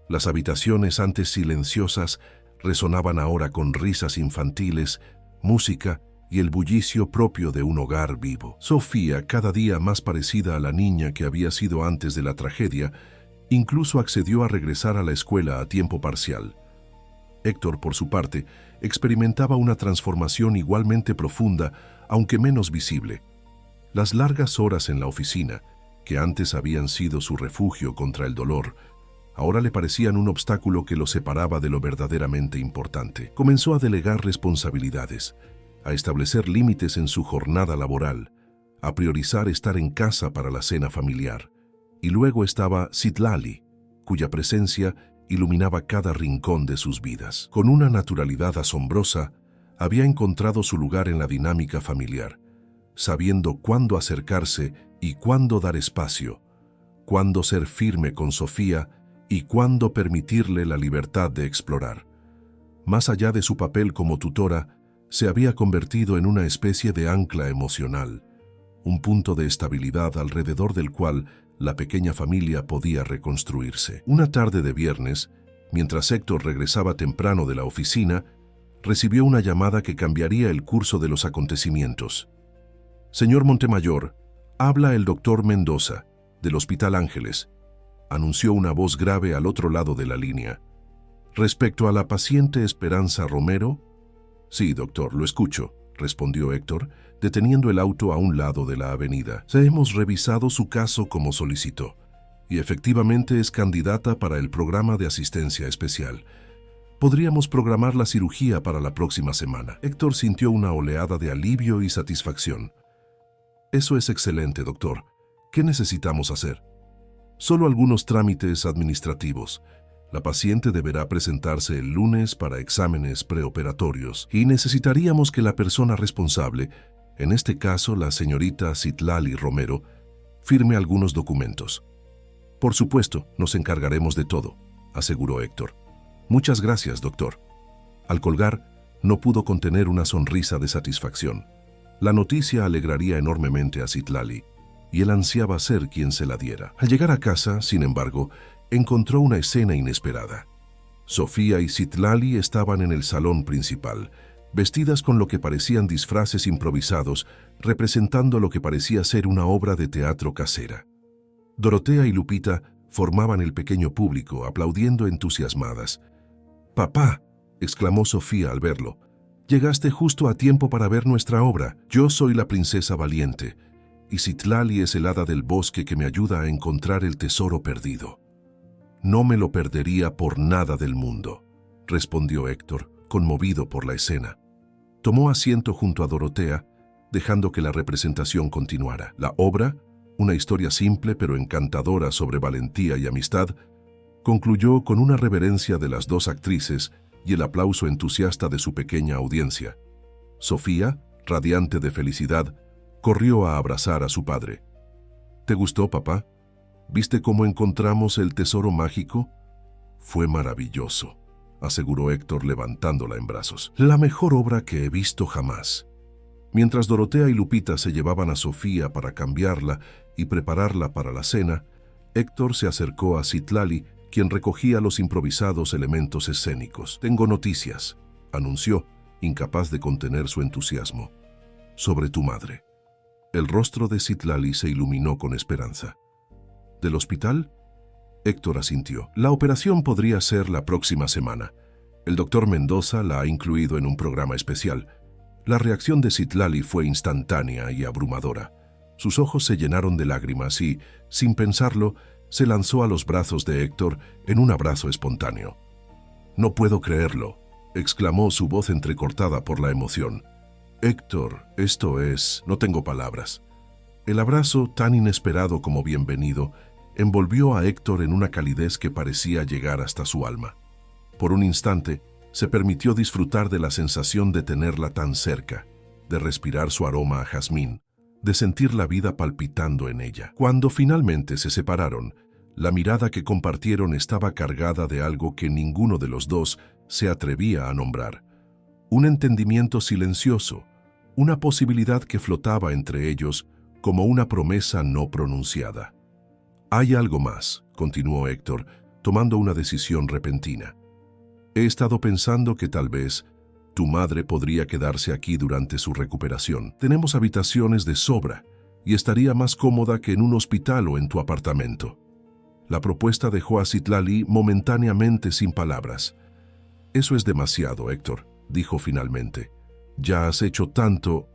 Las habitaciones antes silenciosas resonaban ahora con risas infantiles, música y el bullicio propio de un hogar vivo. Sofía, cada día más parecida a la niña que había sido antes de la tragedia, incluso accedió a regresar a la escuela a tiempo parcial. Héctor, por su parte, experimentaba una transformación igualmente profunda, aunque menos visible. Las largas horas en la oficina, que antes habían sido su refugio contra el dolor, ahora le parecían un obstáculo que lo separaba de lo verdaderamente importante. Comenzó a delegar responsabilidades, a establecer límites en su jornada laboral, a priorizar estar en casa para la cena familiar. Y luego estaba Citlali, cuya presencia iluminaba cada rincón de sus vidas. Con una naturalidad asombrosa, había encontrado su lugar en la dinámica familiar, sabiendo cuándo acercarse y cuándo dar espacio, cuándo ser firme con Sofía y cuándo permitirle la libertad de explorar. Más allá de su papel como tutora, se había convertido en una especie de ancla emocional, un punto de estabilidad alrededor del cual la pequeña familia podía reconstruirse. Una tarde de viernes, mientras Héctor regresaba temprano de la oficina, recibió una llamada que cambiaría el curso de los acontecimientos. «Señor Montemayor, habla el doctor Mendoza, del Hospital Ángeles», anunció una voz grave al otro lado de la línea. «Respecto a la paciente Esperanza Romero». «Sí, doctor, lo escucho», respondió Héctor, deteniendo el auto a un lado de la avenida. «Hemos revisado su caso como solicitó, y efectivamente es candidata para el programa de asistencia especial. Podríamos programar la cirugía para la próxima semana». Héctor sintió una oleada de alivio y satisfacción. «Eso es excelente, doctor. ¿Qué necesitamos hacer?» «Solo algunos trámites administrativos. La paciente deberá presentarse el lunes para exámenes preoperatorios y necesitaríamos que la persona responsable, en este caso la señorita Citlali Romero, firme algunos documentos». «Por supuesto, nos encargaremos de todo», aseguró Héctor. «Muchas gracias, doctor». Al colgar, no pudo contener una sonrisa de satisfacción. La noticia alegraría enormemente a Citlali, y él ansiaba ser quien se la diera. Al llegar a casa, sin embargo, encontró una escena inesperada. Sofía y Citlali estaban en el salón principal, vestidas con lo que parecían disfraces improvisados, representando lo que parecía ser una obra de teatro casera. Dorotea y Lupita formaban el pequeño público, aplaudiendo entusiasmadas. «Papá», exclamó Sofía al verlo, «llegaste justo a tiempo para ver nuestra obra. Yo soy la princesa valiente. y Citlali es el hada del bosque que me ayuda a encontrar el tesoro perdido. No me lo perdería por nada del mundo, respondió Héctor, conmovido por la escena. Tomó asiento junto a Dorotea, dejando que la representación continuara. La obra, una historia simple pero encantadora sobre valentía y amistad, concluyó con una reverencia de las dos actrices y el aplauso entusiasta de su pequeña audiencia. Sofía, radiante de felicidad, corrió a abrazar a su padre. ¿Te gustó, papá? ¿Viste cómo encontramos el tesoro mágico? Fue maravilloso, aseguró Héctor levantándola en brazos. La mejor obra que he visto jamás. Mientras Dorotea y Lupita se llevaban a Sofía para cambiarla y prepararla para la cena, Héctor se acercó a Citlali, quien recogía los improvisados elementos escénicos. «Tengo noticias», anunció, incapaz de contener su entusiasmo. «Sobre tu madre». El rostro de Citlali se iluminó con esperanza. ¿Del hospital? Héctor asintió. La operación podría ser la próxima semana. El doctor Mendoza la ha incluido en un programa especial. La reacción de Citlali fue instantánea y abrumadora. Sus ojos se llenaron de lágrimas y, sin pensarlo, se lanzó a los brazos de Héctor en un abrazo espontáneo. «No puedo creerlo», exclamó su voz entrecortada por la emoción. «Héctor, esto es... no tengo palabras». El abrazo, tan inesperado como bienvenido, envolvió a Héctor en una calidez que parecía llegar hasta su alma. Por un instante, se permitió disfrutar de la sensación de tenerla tan cerca, de respirar su aroma a jazmín, de sentir la vida palpitando en ella. Cuando finalmente se separaron, la mirada que compartieron estaba cargada de algo que ninguno de los dos se atrevía a nombrar. Un entendimiento silencioso, una posibilidad que flotaba entre ellos como una promesa no pronunciada. «Hay algo más», continuó Héctor, tomando una decisión repentina. «He estado pensando que tal vez tu madre podría quedarse aquí durante su recuperación. Tenemos habitaciones de sobra y estaría más cómoda que en un hospital o en tu apartamento». La propuesta dejó a Citlali momentáneamente sin palabras. «Eso es demasiado, Héctor», dijo finalmente. «Ya has hecho tanto».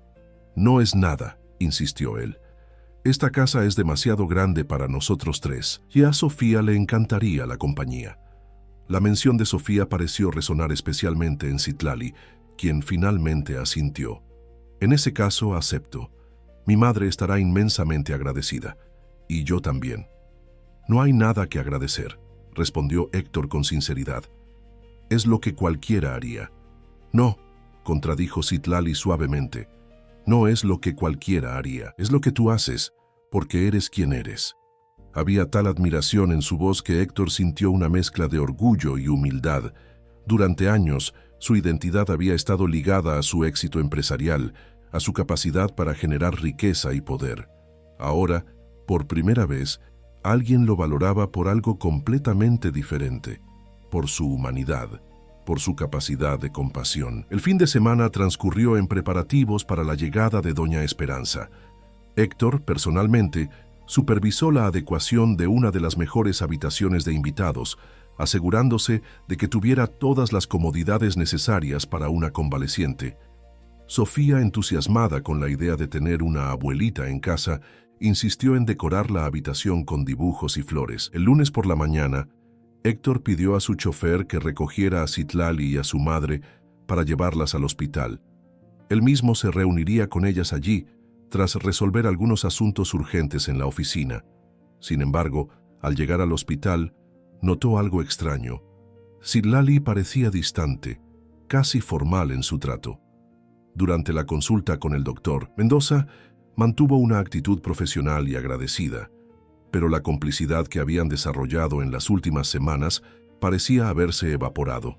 «No es nada», insistió él. «Esta casa es demasiado grande para nosotros tres y a Sofía le encantaría la compañía». La mención de Sofía pareció resonar especialmente en Citlali, quien finalmente asintió. «En ese caso, acepto. Mi madre estará inmensamente agradecida. Y yo también». «No hay nada que agradecer», respondió Héctor con sinceridad. «Es lo que cualquiera haría». «No», contradijo Citlali suavemente. «No es lo que cualquiera haría. Es lo que tú haces, porque eres quien eres». Había tal admiración en su voz que Héctor sintió una mezcla de orgullo y humildad. Durante años, su identidad había estado ligada a su éxito empresarial, a su capacidad para generar riqueza y poder. Ahora, por primera vez, alguien lo valoraba por algo completamente diferente, por su humanidad, por su capacidad de compasión. El fin de semana transcurrió en preparativos para la llegada de Doña Esperanza. Héctor, personalmente, supervisó la adecuación de una de las mejores habitaciones de invitados, asegurándose de que tuviera todas las comodidades necesarias para una convaleciente. Sofía, entusiasmada con la idea de tener una abuelita en casa, insistió en decorar la habitación con dibujos y flores. El lunes por la mañana, Héctor pidió a su chofer que recogiera a Citlali y a su madre para llevarlas al hospital. Él mismo se reuniría con ellas allí, tras resolver algunos asuntos urgentes en la oficina. Sin embargo, al llegar al hospital, notó algo extraño. Citlali parecía distante, casi formal en su trato. Durante la consulta con el doctor, Mendoza mantuvo una actitud profesional y agradecida, pero la complicidad que habían desarrollado en las últimas semanas parecía haberse evaporado.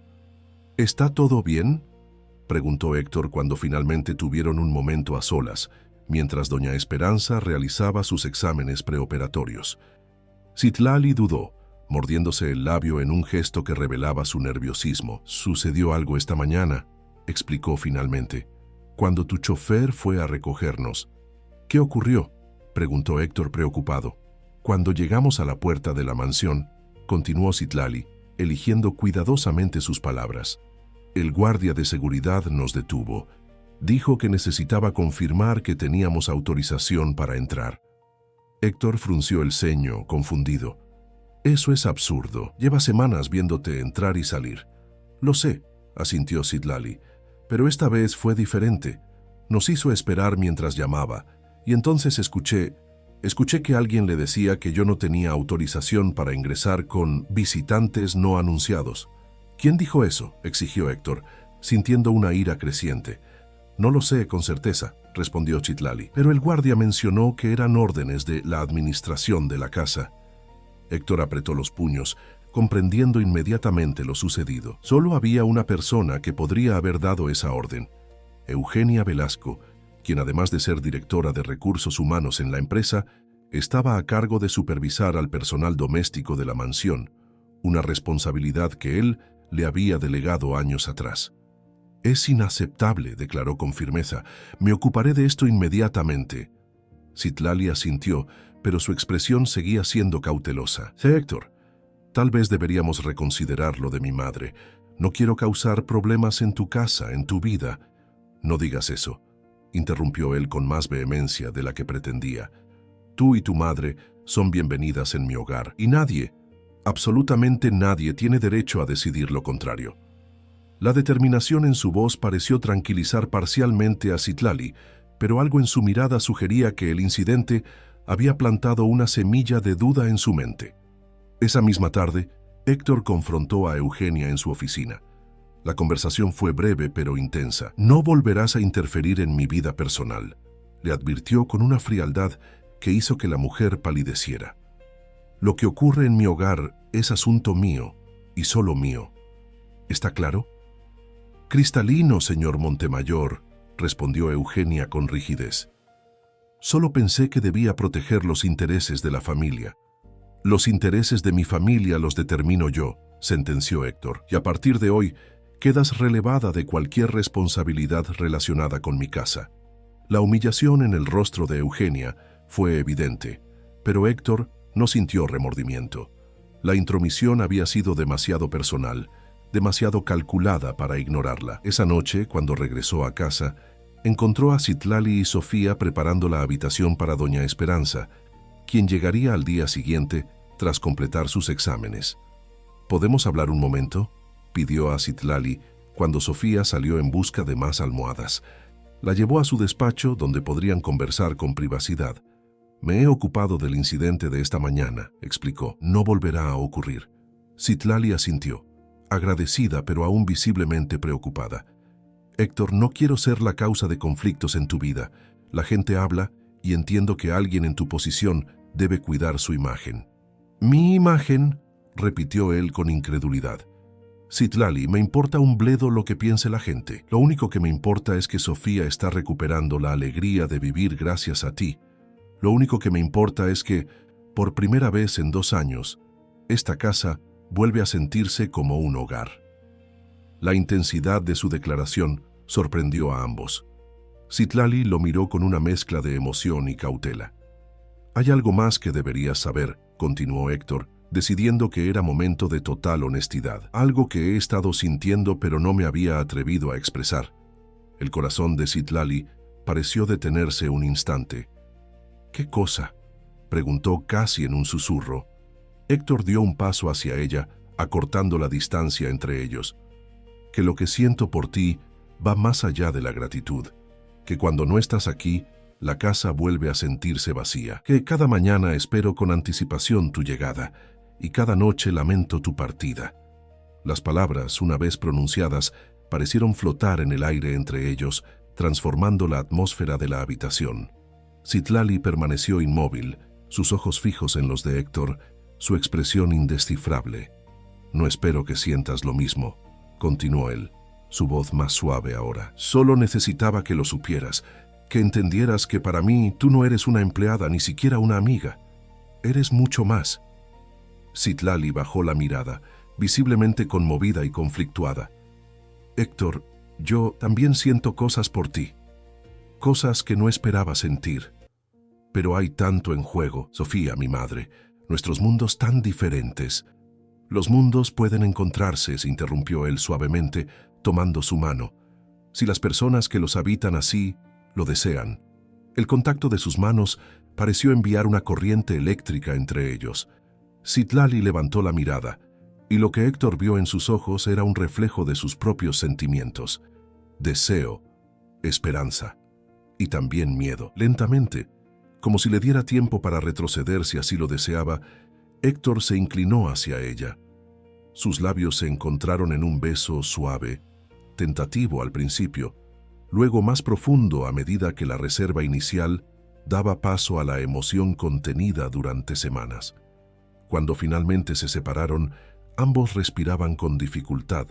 «¿Está todo bien?», preguntó Héctor cuando finalmente tuvieron un momento a solas, mientras doña Esperanza realizaba sus exámenes preoperatorios. Citlali dudó, mordiéndose el labio en un gesto que revelaba su nerviosismo. «Sucedió algo esta mañana», explicó finalmente, «cuando tu chofer fue a recogernos». «¿Qué ocurrió?», preguntó Héctor preocupado. «Cuando llegamos a la puerta de la mansión», continuó Citlali, eligiendo cuidadosamente sus palabras, «el guardia de seguridad nos detuvo Dijo que necesitaba confirmar que teníamos autorización para entrar. Héctor frunció el ceño, confundido. Eso es absurdo. Lleva semanas viéndote entrar y salir. Lo sé, asintió Citlali, pero esta vez fue diferente. Nos hizo esperar mientras llamaba, y entonces escuché que alguien le decía que yo no tenía autorización para ingresar con visitantes no anunciados. ¿Quién dijo eso?, exigió Héctor, sintiendo una ira creciente. No lo sé con certeza, respondió Citlali, pero el guardia mencionó que eran órdenes de la administración de la casa. Héctor apretó los puños, comprendiendo inmediatamente lo sucedido. Solo había una persona que podría haber dado esa orden: Eugenia Velasco, quien además de ser directora de recursos humanos en la empresa, estaba a cargo de supervisar al personal doméstico de la mansión, una responsabilidad que él le había delegado años atrás. «Es inaceptable», declaró con firmeza. «Me ocuparé de esto inmediatamente». Citlali asintió, pero su expresión seguía siendo cautelosa. «Sí, Héctor, tal vez deberíamos reconsiderar lo de mi madre. No quiero causar problemas en tu casa, en tu vida». «No digas eso», interrumpió él con más vehemencia de la que pretendía. «Tú y tu madre son bienvenidas en mi hogar, y nadie, absolutamente nadie, tiene derecho a decidir lo contrario». La determinación en su voz pareció tranquilizar parcialmente a Citlali, pero algo en su mirada sugería que el incidente había plantado una semilla de duda en su mente. Esa misma tarde, Héctor confrontó a Eugenia en su oficina. La conversación fue breve pero intensa. «No volverás a interferir en mi vida personal», le advirtió con una frialdad que hizo que la mujer palideciera. «Lo que ocurre en mi hogar es asunto mío, y solo mío. ¿Está claro?» «Cristalino, señor Montemayor», respondió Eugenia con rigidez. «Solo pensé que debía proteger los intereses de la familia». «Los intereses de mi familia los determino yo», sentenció Héctor, «y a partir de hoy quedas relevada de cualquier responsabilidad relacionada con mi casa». La humillación en el rostro de Eugenia fue evidente, pero Héctor no sintió remordimiento. La intromisión había sido demasiado personal, demasiado calculada para ignorarla. Esa noche, cuando regresó a casa, encontró a Citlali y Sofía preparando la habitación para doña Esperanza, quien llegaría al día siguiente tras completar sus exámenes. «¿Podemos hablar un momento?», pidió a Citlali cuando Sofía salió en busca de más almohadas. La llevó a su despacho donde podrían conversar con privacidad. «Me he ocupado del incidente de esta mañana», explicó. «No volverá a ocurrir». Citlali asintió, agradecida pero aún visiblemente preocupada. «Héctor, no quiero ser la causa de conflictos en tu vida. La gente habla y entiendo que alguien en tu posición debe cuidar su imagen». «¿Mi imagen?», repitió él con incredulidad. «Citlali, me importa un bledo lo que piense la gente. Lo único que me importa es que Sofía está recuperando la alegría de vivir gracias a ti. Lo único que me importa es que, por primera vez en 2 años, esta casa vuelve a sentirse como un hogar». La intensidad de su declaración sorprendió a ambos. Citlali lo miró con una mezcla de emoción y cautela. «Hay algo más que deberías saber», continuó Héctor, decidiendo que era momento de total honestidad. «Algo que he estado sintiendo pero no me había atrevido a expresar». El corazón de Citlali pareció detenerse un instante. «¿Qué cosa?», preguntó casi en un susurro. Héctor dio un paso hacia ella, acortando la distancia entre ellos. «Que lo que siento por ti va más allá de la gratitud. Que cuando no estás aquí, la casa vuelve a sentirse vacía. Que cada mañana espero con anticipación tu llegada y cada noche lamento tu partida». Las palabras, una vez pronunciadas, parecieron flotar en el aire entre ellos, transformando la atmósfera de la habitación. Citlali permaneció inmóvil, sus ojos fijos en los de Héctor, su expresión indescifrable. «No espero que sientas lo mismo», continuó él, su voz más suave ahora. «Solo necesitaba que lo supieras, que entendieras que para mí tú no eres una empleada, ni siquiera una amiga. Eres mucho más». Citlali bajó la mirada, visiblemente conmovida y conflictuada. «Héctor, yo también siento cosas por ti. Cosas que no esperaba sentir. Pero hay tanto en juego, Sofía, mi madre, nuestros mundos tan diferentes». «Los mundos pueden encontrarse», se interrumpió él suavemente, tomando su mano. si las personas que los habitan así lo desean. El contacto de sus manos pareció enviar una corriente eléctrica entre ellos. Citlali levantó la mirada, y lo que Héctor vio en sus ojos era un reflejo de sus propios sentimientos: deseo, esperanza y también miedo. Lentamente, como si le diera tiempo para retroceder si así lo deseaba, Héctor se inclinó hacia ella. Sus labios se encontraron en un beso suave, tentativo al principio, luego más profundo a medida que la reserva inicial daba paso a la emoción contenida durante semanas. Cuando finalmente se separaron, ambos respiraban con dificultad,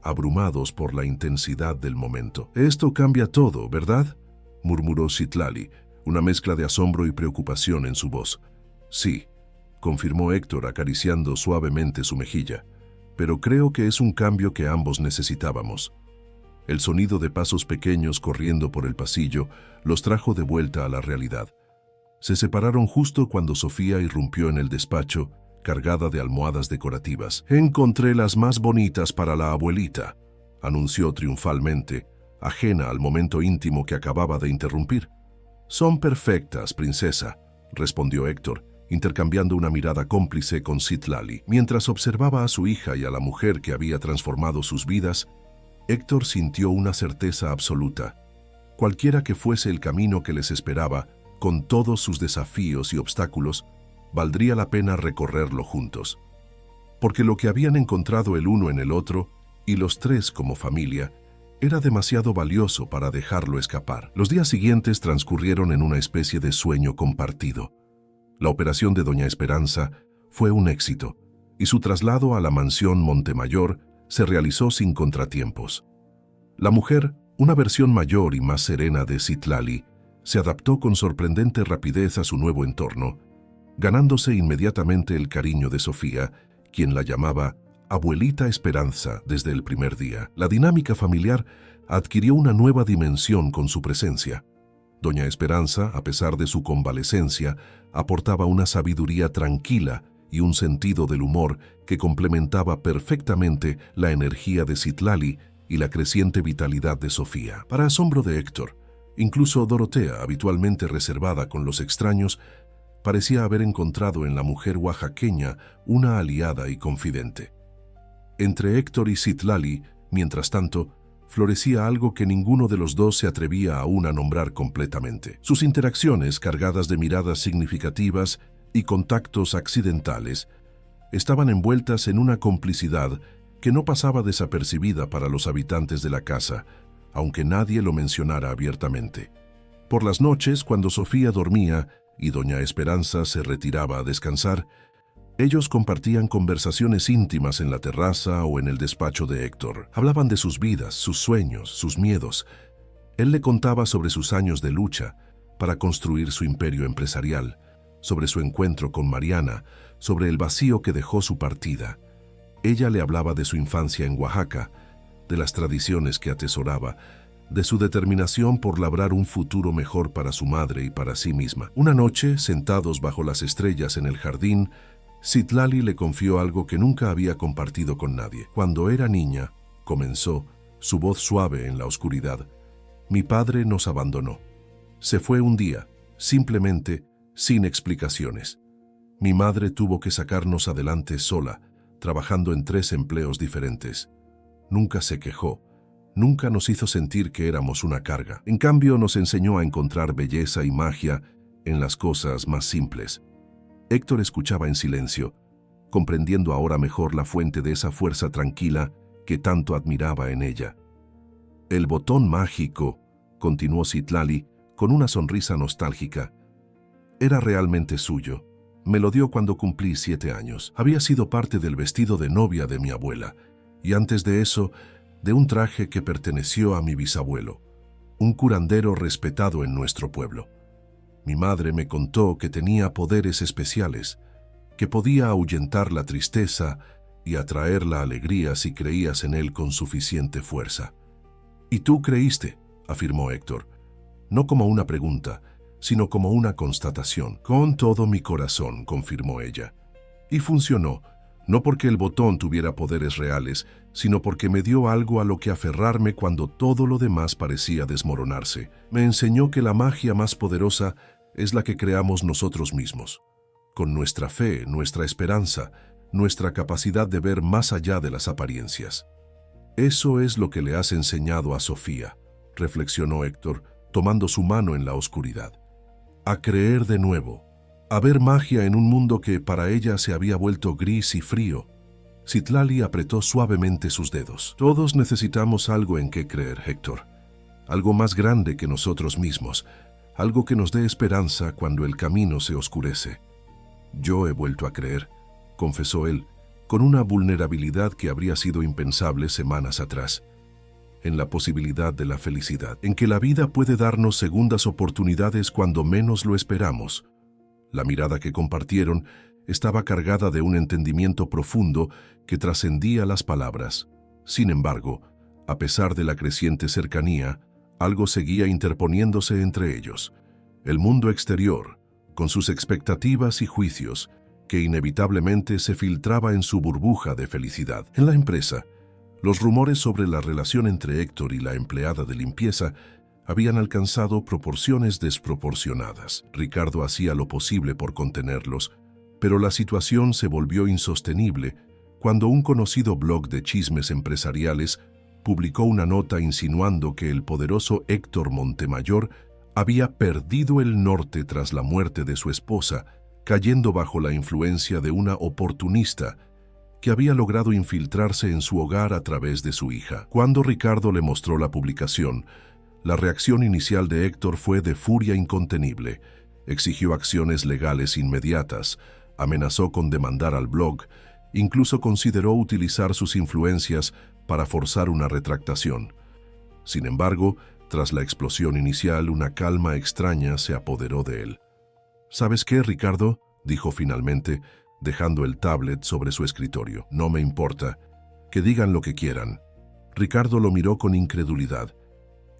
abrumados por la intensidad del momento. «Esto cambia todo, ¿verdad?», murmuró Citlali, una mezcla de asombro y preocupación en su voz. «Sí», confirmó Héctor acariciando suavemente su mejilla, «pero creo que es un cambio que ambos necesitábamos». El sonido de pasos pequeños corriendo por el pasillo los trajo de vuelta a la realidad. Se separaron justo cuando Sofía irrumpió en el despacho, cargada de almohadas decorativas. «Encontré las más bonitas para la abuelita», anunció triunfalmente, ajena al momento íntimo que acababa de interrumpir. «Son perfectas, princesa», respondió Héctor, intercambiando una mirada cómplice con Citlali. Mientras observaba a su hija y a la mujer que había transformado sus vidas, Héctor sintió una certeza absoluta. Cualquiera que fuese el camino que les esperaba, con todos sus desafíos y obstáculos, valdría la pena recorrerlo juntos. Porque lo que habían encontrado el uno en el otro, y los tres como familia, era demasiado valioso para dejarlo escapar. Los días siguientes transcurrieron en una especie de sueño compartido. La operación de Doña Esperanza fue un éxito, y su traslado a la mansión Montemayor se realizó sin contratiempos. La mujer, una versión mayor y más serena de Citlali, se adaptó con sorprendente rapidez a su nuevo entorno, ganándose inmediatamente el cariño de Sofía, quien la llamaba Abuelita Esperanza desde el primer día. La dinámica familiar adquirió una nueva dimensión con su presencia. Doña Esperanza, a pesar de su convalecencia, aportaba una sabiduría tranquila y un sentido del humor que complementaba perfectamente la energía de Citlali y la creciente vitalidad de Sofía. Para asombro de Héctor, incluso Dorotea, habitualmente reservada con los extraños, parecía haber encontrado en la mujer oaxaqueña una aliada y confidente. Entre Héctor y Citlali, mientras tanto, florecía algo que ninguno de los dos se atrevía aún a nombrar completamente. Sus interacciones, cargadas de miradas significativas y contactos accidentales, estaban envueltas en una complicidad que no pasaba desapercibida para los habitantes de la casa, aunque nadie lo mencionara abiertamente. Por las noches, cuando Sofía dormía y Doña Esperanza se retiraba a descansar, ellos compartían conversaciones íntimas en la terraza o en el despacho de Héctor. Hablaban de sus vidas, sus sueños, sus miedos. Él le contaba sobre sus años de lucha para construir su imperio empresarial, sobre su encuentro con Mariana, sobre el vacío que dejó su partida. Ella le hablaba de su infancia en Oaxaca, de las tradiciones que atesoraba, de su determinación por labrar un futuro mejor para su madre y para sí misma. Una noche, sentados bajo las estrellas en el jardín, Citlali le confió algo que nunca había compartido con nadie. Cuando era niña, comenzó, su voz suave en la oscuridad, mi padre nos abandonó. Se fue un día, simplemente, sin explicaciones. Mi madre tuvo que sacarnos adelante sola, trabajando en 3 empleos diferentes. Nunca se quejó. Nunca nos hizo sentir que éramos una carga. En cambio, nos enseñó a encontrar belleza y magia en las cosas más simples. Héctor escuchaba en silencio, comprendiendo ahora mejor la fuente de esa fuerza tranquila que tanto admiraba en ella. El botón mágico, continuó Citlali con una sonrisa nostálgica, era realmente suyo. Me lo dio cuando cumplí 7 años. Había sido parte del vestido de novia de mi abuela, y antes de eso, de un traje que perteneció a mi bisabuelo, un curandero respetado en nuestro pueblo. Mi madre me contó que tenía poderes especiales, que podía ahuyentar la tristeza y atraer la alegría si creías en él con suficiente fuerza. «Y tú creíste», afirmó Héctor, no como una pregunta, sino como una constatación. «Con todo mi corazón», confirmó ella. «Y funcionó. No porque el botón tuviera poderes reales, sino porque me dio algo a lo que aferrarme cuando todo lo demás parecía desmoronarse. Me enseñó que la magia más poderosa es la que creamos nosotros mismos, con nuestra fe, nuestra esperanza, nuestra capacidad de ver más allá de las apariencias. Eso es lo que le has enseñado a Sofía, reflexionó Héctor, tomando su mano en la oscuridad. A creer de nuevo, a ver magia en un mundo que para ella se había vuelto gris y frío. Citlali apretó suavemente sus dedos. Todos necesitamos algo en qué creer, Héctor. Algo más grande que nosotros mismos. Algo que nos dé esperanza cuando el camino se oscurece. Yo he vuelto a creer, confesó él, con una vulnerabilidad que habría sido impensable semanas atrás. En la posibilidad de la felicidad, en que la vida puede darnos segundas oportunidades cuando menos lo esperamos. La mirada que compartieron estaba cargada de un entendimiento profundo que trascendía las palabras. Sin embargo, a pesar de la creciente cercanía, algo seguía interponiéndose entre ellos. El mundo exterior, con sus expectativas y juicios, que inevitablemente se filtraba en su burbuja de felicidad. En la empresa, los rumores sobre la relación entre Héctor y la empleada de limpieza habían alcanzado proporciones desproporcionadas. Ricardo hacía lo posible por contenerlos, pero la situación se volvió insostenible cuando un conocido blog de chismes empresariales publicó una nota insinuando que el poderoso Héctor Montemayor había perdido el norte tras la muerte de su esposa, cayendo bajo la influencia de una oportunista que había logrado infiltrarse en su hogar a través de su hija. Cuando Ricardo le mostró la publicación, la reacción inicial de Héctor fue de furia incontenible. Exigió acciones legales inmediatas, amenazó con demandar al blog, incluso consideró utilizar sus influencias para forzar una retractación. Sin embargo, tras la explosión inicial, una calma extraña se apoderó de él. ¿Sabes qué, Ricardo?, dijo finalmente, dejando el tablet sobre su escritorio. No me importa. Que digan lo que quieran. Ricardo lo miró con incredulidad.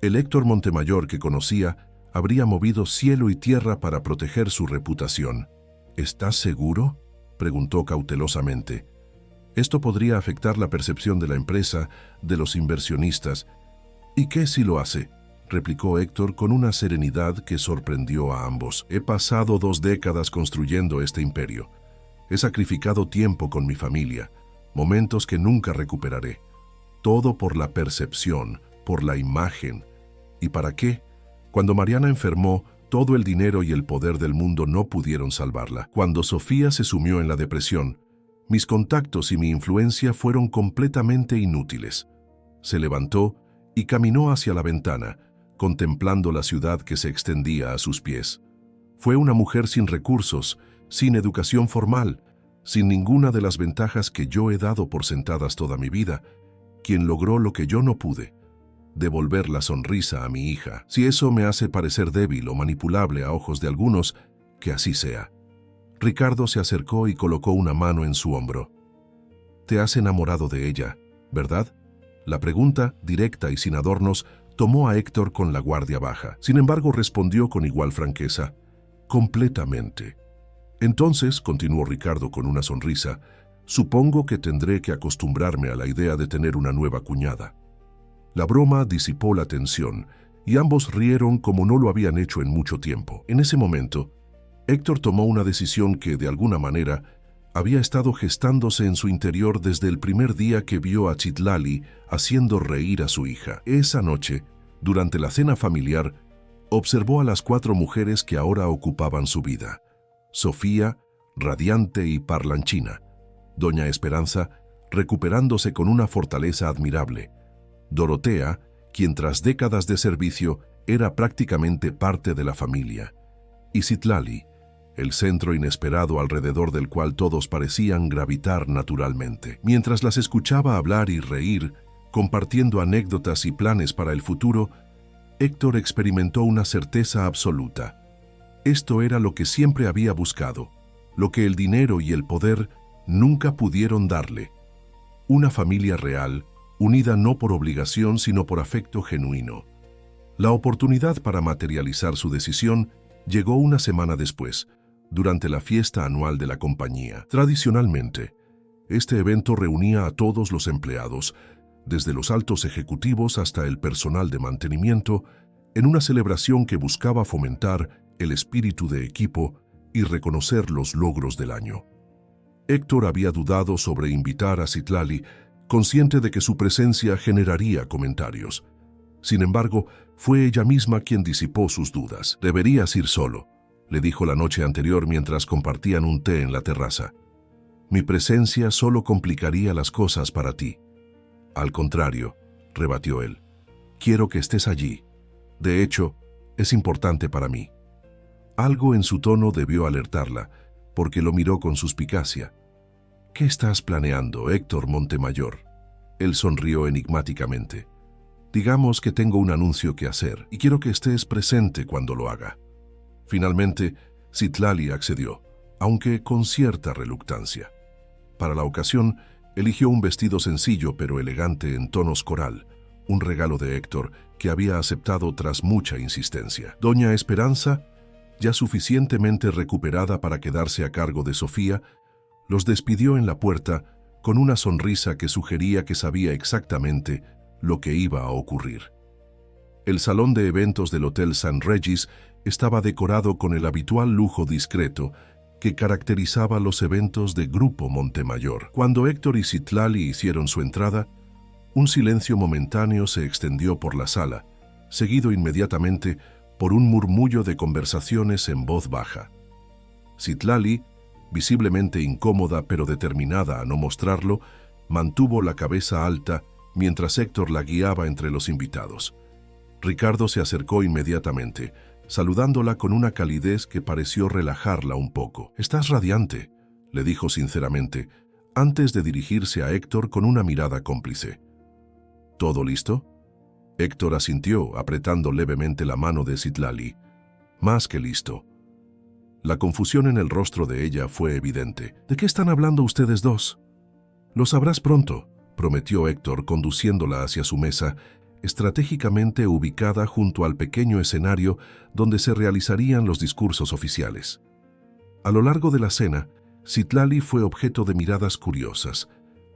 El Héctor Montemayor que conocía habría movido cielo y tierra para proteger su reputación. ¿Estás seguro?, preguntó cautelosamente. Esto podría afectar la percepción de la empresa, de los inversionistas. ¿Y qué si lo hace?, replicó Héctor con una serenidad que sorprendió a ambos. He pasado 2 décadas construyendo este imperio. He sacrificado tiempo con mi familia, momentos que nunca recuperaré. Todo por la percepción, por la imagen. ¿Y para qué? Cuando Mariana enfermó, todo el dinero y el poder del mundo no pudieron salvarla. Cuando Sofía se sumió en la depresión, mis contactos y mi influencia fueron completamente inútiles. Se levantó y caminó hacia la ventana, contemplando la ciudad que se extendía a sus pies. Fue una mujer sin recursos, sin educación formal, sin ninguna de las ventajas que yo he dado por sentadas toda mi vida, quien logró lo que yo no pude: devolver la sonrisa a mi hija. Si eso me hace parecer débil o manipulable a ojos de algunos, que así sea. Ricardo se acercó y colocó una mano en su hombro. Te has enamorado de ella, ¿verdad? La pregunta, directa y sin adornos, tomó a Héctor con la guardia baja. Sin embargo, respondió con igual franqueza: completamente. Entonces, continuó Ricardo con una sonrisa, supongo que tendré que acostumbrarme a la idea de tener una nueva cuñada. La broma disipó la tensión y ambos rieron como no lo habían hecho en mucho tiempo. En ese momento, Héctor tomó una decisión que, de alguna manera, había estado gestándose en su interior desde el primer día que vio a Citlali haciendo reír a su hija. Esa noche, durante la cena familiar, observó a las 4 mujeres que ahora ocupaban su vida. Sofía, radiante y parlanchina. Doña Esperanza, recuperándose con una fortaleza admirable. Dorotea, quien tras décadas de servicio era prácticamente parte de la familia. Y Citlali, el centro inesperado alrededor del cual todos parecían gravitar naturalmente. Mientras las escuchaba hablar y reír, compartiendo anécdotas y planes para el futuro, Héctor experimentó una certeza absoluta. Esto era lo que siempre había buscado, lo que el dinero y el poder nunca pudieron darle. Una familia real, unida no por obligación sino por afecto genuino. La oportunidad para materializar su decisión llegó una semana después, durante la fiesta anual de la compañía. Tradicionalmente, Este evento reunía a todos los empleados, desde los altos ejecutivos hasta el personal de mantenimiento, en una celebración que buscaba fomentar el espíritu de equipo y reconocer los logros del año. Héctor había dudado sobre invitar a Citlali, consciente de que su presencia generaría comentarios. Sin embargo, fue ella misma quien disipó sus dudas. «Deberías ir solo», le dijo la noche anterior mientras compartían un té en la terraza. «Mi presencia solo complicaría las cosas para ti». «Al contrario», rebatió él. «Quiero que estés allí. De hecho, es importante para mí». Algo en su tono debió alertarla, porque lo miró con suspicacia. «¿Qué estás planeando, Héctor Montemayor?». Él sonrió enigmáticamente. «Digamos que tengo un anuncio que hacer y quiero que estés presente cuando lo haga». Finalmente, Citlali accedió, aunque con cierta reluctancia. Para la ocasión, eligió un vestido sencillo pero elegante en tonos coral, un regalo de Héctor que había aceptado tras mucha insistencia. Doña Esperanza, ya suficientemente recuperada para quedarse a cargo de Sofía, los despidió en la puerta con una sonrisa que sugería que sabía exactamente lo que iba a ocurrir. El salón de eventos del Hotel St. Regis estaba decorado con el habitual lujo discreto que caracterizaba los eventos de Grupo Montemayor. Cuando Héctor y Citlali hicieron su entrada, un silencio momentáneo se extendió por la sala, seguido inmediatamente por un murmullo de conversaciones en voz baja. Citlali, visiblemente incómoda pero determinada a no mostrarlo, mantuvo la cabeza alta mientras Héctor la guiaba entre los invitados. Ricardo se acercó inmediatamente, saludándola con una calidez que pareció relajarla un poco. «Estás radiante», le dijo sinceramente, antes de dirigirse a Héctor con una mirada cómplice. «¿Todo listo?». Héctor asintió, apretando levemente la mano de Citlali. «Más que listo». La confusión en el rostro de ella fue evidente. «¿De qué están hablando ustedes dos?». «Lo sabrás pronto», prometió Héctor, conduciéndola hacia su mesa, estratégicamente ubicada junto al pequeño escenario donde se realizarían los discursos oficiales. A lo largo de la cena, Citlali fue objeto de miradas curiosas,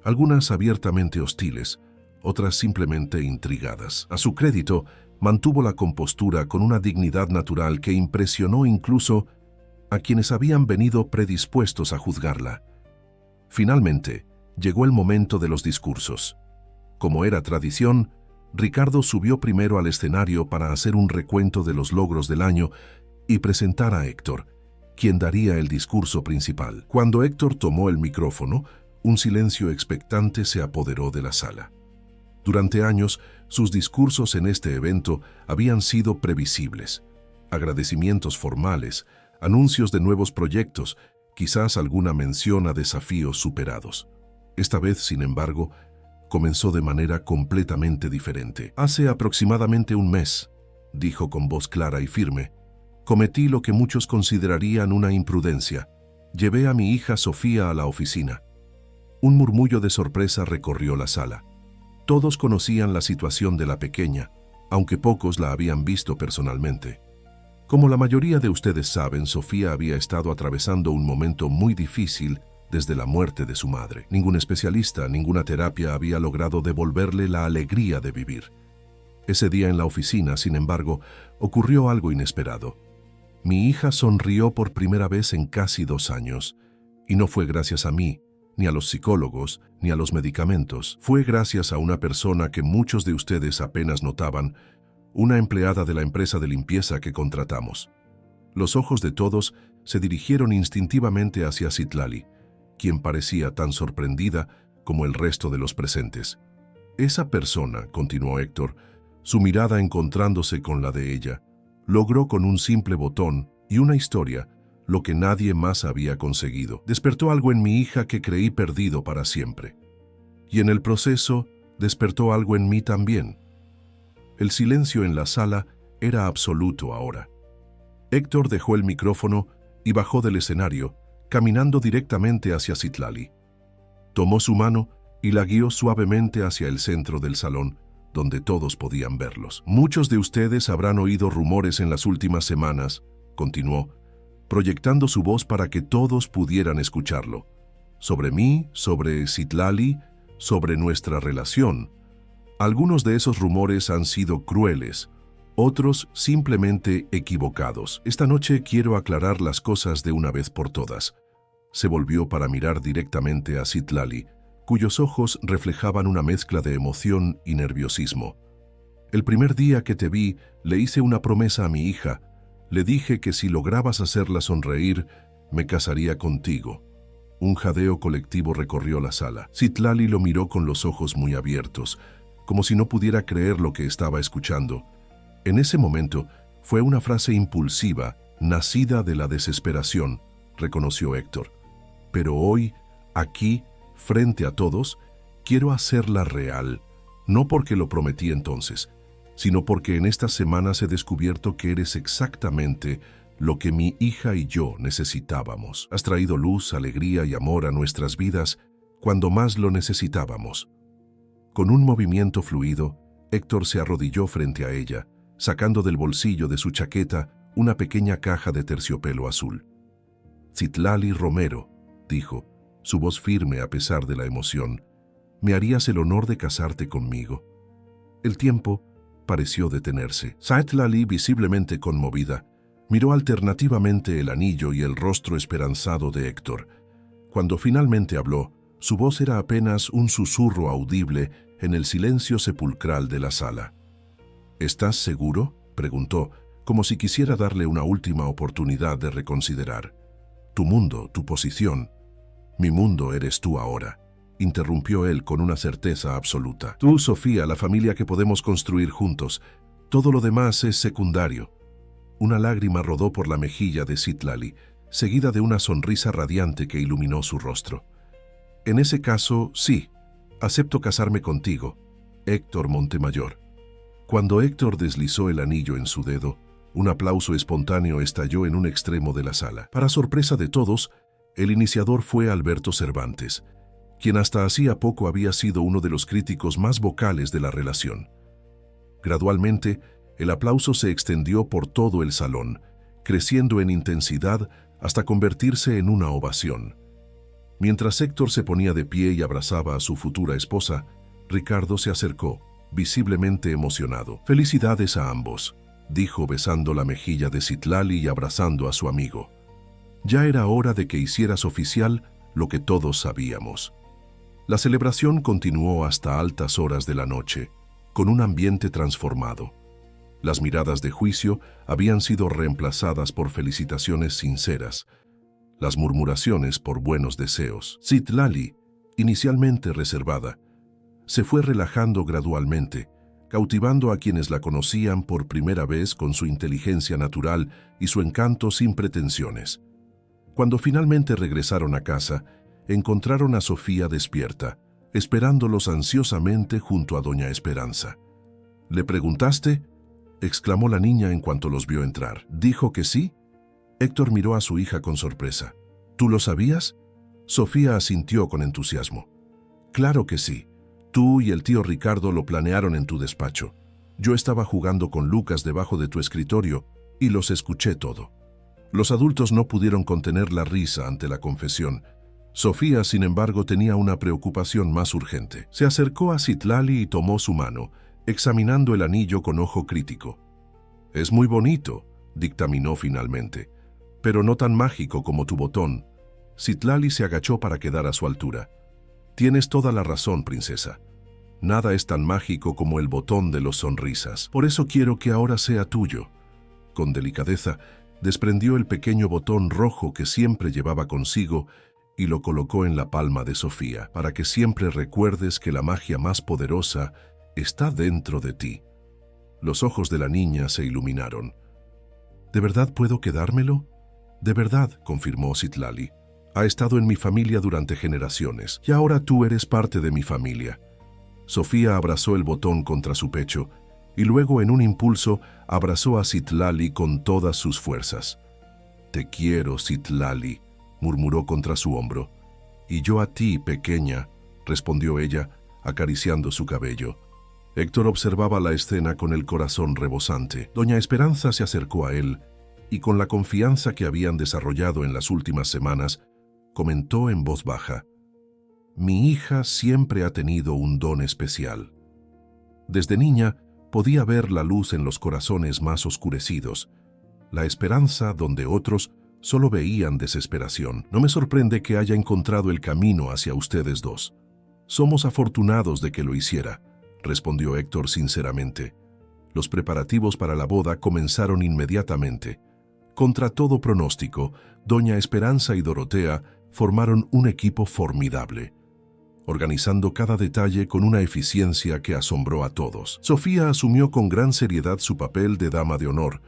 algunas abiertamente hostiles, otras simplemente intrigadas. A su crédito, mantuvo la compostura con una dignidad natural que impresionó incluso a quienes habían venido predispuestos a juzgarla. Finalmente, llegó el momento de los discursos. Como era tradición, Ricardo subió primero al escenario para hacer un recuento de los logros del año y presentar a Héctor, quien daría el discurso principal. Cuando Héctor tomó el micrófono, un silencio expectante se apoderó de la sala. Durante años, sus discursos en este evento habían sido previsibles. Agradecimientos formales, anuncios de nuevos proyectos, quizás alguna mención a desafíos superados. Esta vez, sin embargo, comenzó de manera completamente diferente. «Hace aproximadamente un mes», dijo con voz clara y firme, «cometí lo que muchos considerarían una imprudencia. Llevé a mi hija Sofía a la oficina». Un murmullo de sorpresa recorrió la sala. Todos conocían la situación de la pequeña, aunque pocos la habían visto personalmente. Como la mayoría de ustedes saben, Sofía había estado atravesando un momento muy difícil desde la muerte de su madre. Ningún especialista, ninguna terapia había logrado devolverle la alegría de vivir. Ese día en la oficina, sin embargo, ocurrió algo inesperado. Mi hija sonrió por primera vez en casi 2 años, y no fue gracias a mí, ni a los psicólogos, ni a los medicamentos. Fue gracias a una persona que muchos de ustedes apenas notaban, una empleada de la empresa de limpieza que contratamos. Los ojos de todos se dirigieron instintivamente hacia Citlali, quien parecía tan sorprendida como el resto de los presentes. Esa persona, continuó Héctor, su mirada encontrándose con la de ella, logró con un simple botón y una historia lo que nadie más había conseguido. Despertó algo en mi hija que creí perdido para siempre. Y en el proceso, despertó algo en mí también. El silencio en la sala era absoluto ahora. Héctor dejó el micrófono y bajó del escenario, caminando directamente hacia Citlali. Tomó su mano y la guió suavemente hacia el centro del salón, donde todos podían verlos. «Muchos de ustedes habrán oído rumores en las últimas semanas», continuó, proyectando su voz para que todos pudieran escucharlo. sobre mí, sobre Citlali, sobre nuestra relación. Algunos de esos rumores han sido crueles, otros simplemente equivocados. Esta noche quiero aclarar las cosas de una vez por todas. Se volvió para mirar directamente a Citlali, cuyos ojos reflejaban una mezcla de emoción y nerviosismo. El primer día que te vi, le hice una promesa a mi hija. Le dije que si lograbas hacerla sonreír, me casaría contigo. Un jadeo colectivo recorrió la sala. Citlali lo miró con los ojos muy abiertos, como si no pudiera creer lo que estaba escuchando. En ese momento, fue una frase impulsiva, nacida de la desesperación, reconoció Héctor. Pero hoy, aquí, frente a todos, quiero hacerla real, no porque lo prometí entonces, sino porque en estas semanas he descubierto que eres exactamente lo que mi hija y yo necesitábamos. Has traído luz, alegría y amor a nuestras vidas cuando más lo necesitábamos. Con un movimiento fluido, Héctor se arrodilló frente a ella, sacando del bolsillo de su chaqueta una pequeña caja de terciopelo azul. Citlali Romero, dijo, su voz firme a pesar de la emoción, ¿me harías el honor de casarte conmigo? El tiempo pareció detenerse. Citlali, visiblemente conmovida, miró alternativamente el anillo y el rostro esperanzado de Héctor. Cuando finalmente habló, su voz era apenas un susurro audible en el silencio sepulcral de la sala. ¿Estás seguro?, preguntó, como si quisiera darle una última oportunidad de reconsiderar. Tu mundo, tu posición. Mi mundo eres tú ahora, interrumpió él con una certeza absoluta. Tú, Sofía, la familia que podemos construir juntos. Todo lo demás es secundario. Una lágrima rodó por la mejilla de Citlali, seguida de una sonrisa radiante que iluminó su rostro. En ese caso, sí, acepto casarme contigo, Héctor Montemayor. Cuando Héctor deslizó el anillo en su dedo, un aplauso espontáneo estalló en un extremo de la sala. Para sorpresa de todos, el iniciador fue Alberto Cervantes, quien hasta hacía poco había sido uno de los críticos más vocales de la relación. Gradualmente, el aplauso se extendió por todo el salón, creciendo en intensidad hasta convertirse en una ovación. Mientras Héctor se ponía de pie y abrazaba a su futura esposa, Ricardo se acercó, visiblemente emocionado. «Felicidades a ambos», dijo besando la mejilla de Citlali y abrazando a su amigo. Ya era hora de que hicieras oficial lo que todos sabíamos. La celebración continuó hasta altas horas de la noche, con un ambiente transformado. Las miradas de juicio habían sido reemplazadas por felicitaciones sinceras, las murmuraciones por buenos deseos. Citlali, inicialmente reservada, se fue relajando gradualmente, cautivando a quienes la conocían por primera vez con su inteligencia natural y su encanto sin pretensiones. Cuando finalmente regresaron a casa, encontraron a Sofía despierta, esperándolos ansiosamente junto a doña Esperanza. «¿Le preguntaste?», exclamó la niña en cuanto los vio entrar. «¿Dijo que sí?». Héctor miró a su hija con sorpresa. «¿Tú lo sabías?». Sofía asintió con entusiasmo. «Claro que sí. Tú y el tío Ricardo lo planearon en tu despacho. Yo estaba jugando con Lucas debajo de tu escritorio y los escuché todo». Los adultos no pudieron contener la risa ante la confesión. Sofía, sin embargo, tenía una preocupación más urgente. Se acercó a Citlali y tomó su mano, examinando el anillo con ojo crítico. «Es muy bonito», dictaminó finalmente, «pero no tan mágico como tu botón». Citlali se agachó para quedar a su altura. «Tienes toda la razón, princesa. Nada es tan mágico como el botón de los sonrisas. Por eso quiero que ahora sea tuyo». Con delicadeza, desprendió el pequeño botón rojo que siempre llevaba consigo y lo colocó en la palma de Sofía, para que siempre recuerdes que la magia más poderosa está dentro de ti. Los ojos de la niña se iluminaron. «¿De verdad puedo quedármelo?». «De verdad», confirmó Citlali. «Ha estado en mi familia durante generaciones, y ahora tú eres parte de mi familia». Sofía abrazó el botón contra su pecho, y luego en un impulso abrazó a Citlali con todas sus fuerzas. «Te quiero, Citlali», murmuró contra su hombro. «Y yo a ti, pequeña», respondió ella, acariciando su cabello. Héctor observaba la escena con el corazón rebosante. Doña Esperanza se acercó a él y, con la confianza que habían desarrollado en las últimas semanas, comentó en voz baja: Mi hija siempre ha tenido un don especial. Desde niña podía ver la luz en los corazones más oscurecidos, la esperanza donde otros solo veían desesperación. No me sorprende que haya encontrado el camino hacia ustedes dos. Somos afortunados de que lo hiciera, respondió Héctor sinceramente. Los preparativos para la boda comenzaron inmediatamente. Contra todo pronóstico, Doña Esperanza y Dorotea formaron un equipo formidable, organizando cada detalle con una eficiencia que asombró a todos. Sofía asumió con gran seriedad su papel de dama de honor,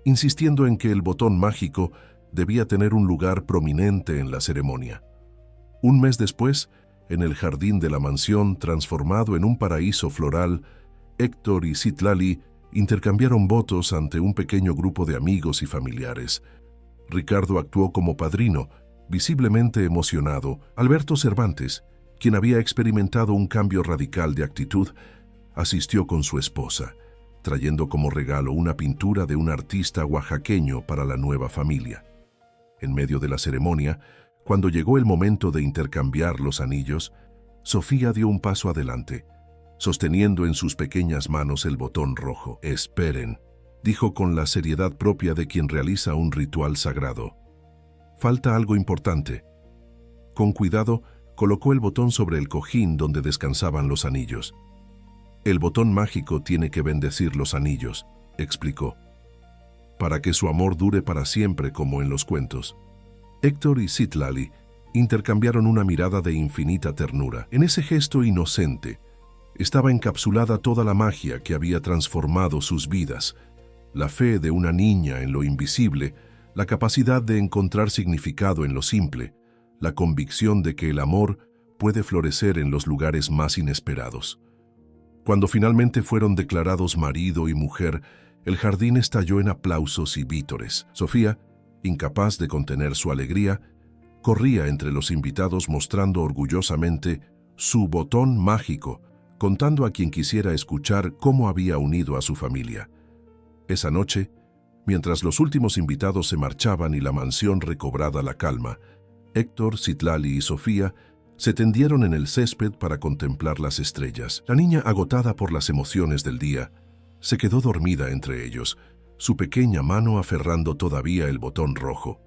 insistiendo en que el botón mágico debía tener un lugar prominente en la ceremonia. Un mes después, en el jardín de la mansión, transformado en un paraíso floral, Héctor y Citlali intercambiaron votos ante un pequeño grupo de amigos y familiares. Ricardo actuó como padrino, visiblemente emocionado. Alberto Cervantes, quien había experimentado un cambio radical de actitud, asistió con su esposa, trayendo como regalo una pintura de un artista oaxaqueño para la nueva familia. En medio de la ceremonia, cuando llegó el momento de intercambiar los anillos, Sofía dio un paso adelante, sosteniendo en sus pequeñas manos el botón rojo. «Esperen», dijo con la seriedad propia de quien realiza un ritual sagrado. «Falta algo importante». Con cuidado, colocó el botón sobre el cojín donde descansaban los anillos. «El botón mágico tiene que bendecir los anillos», explicó, «para que su amor dure para siempre como en los cuentos». Héctor y Citlali intercambiaron una mirada de infinita ternura. En ese gesto inocente estaba encapsulada toda la magia que había transformado sus vidas, la fe de una niña en lo invisible, la capacidad de encontrar significado en lo simple, la convicción de que el amor puede florecer en los lugares más inesperados. Cuando finalmente fueron declarados marido y mujer, el jardín estalló en aplausos y vítores. Sofía, incapaz de contener su alegría, corría entre los invitados mostrando orgullosamente su botón mágico, contando a quien quisiera escuchar cómo había unido a su familia. Esa noche, mientras los últimos invitados se marchaban y la mansión recobrada la calma, Héctor, Citlali y Sofía se tendieron en el césped para contemplar las estrellas. La niña, agotada por las emociones del día, se quedó dormida entre ellos, su pequeña mano aferrando todavía el botón rojo.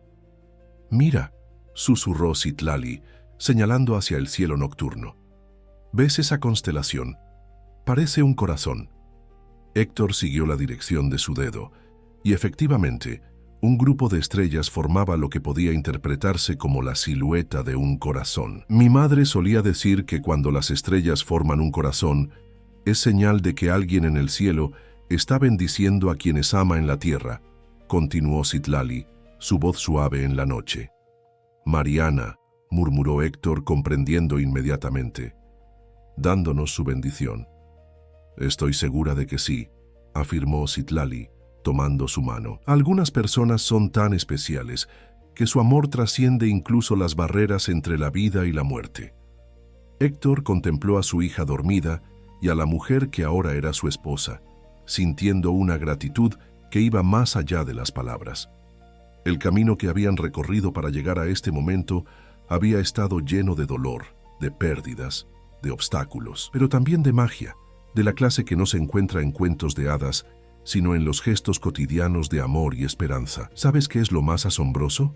«Mira», susurró Citlali, señalando hacia el cielo nocturno. «¿Ves esa constelación? Parece un corazón». Héctor siguió la dirección de su dedo, y efectivamente, un grupo de estrellas formaba lo que podía interpretarse como la silueta de un corazón. «Mi madre solía decir que cuando las estrellas forman un corazón, es señal de que alguien en el cielo está bendiciendo a quienes ama en la tierra», continuó Citlali, su voz suave en la noche. «Mariana», murmuró Héctor comprendiendo inmediatamente, «dándonos su bendición». «Estoy segura de que sí», afirmó Citlali, tomando su mano. «Algunas personas son tan especiales que su amor trasciende incluso las barreras entre la vida y la muerte». Héctor contempló a su hija dormida y a la mujer que ahora era su esposa, sintiendo una gratitud que iba más allá de las palabras. El camino que habían recorrido para llegar a este momento había estado lleno de dolor, de pérdidas, de obstáculos, pero también de magia, de la clase que no se encuentra en cuentos de hadas, sino en los gestos cotidianos de amor y esperanza. ¿Sabes qué es lo más asombroso?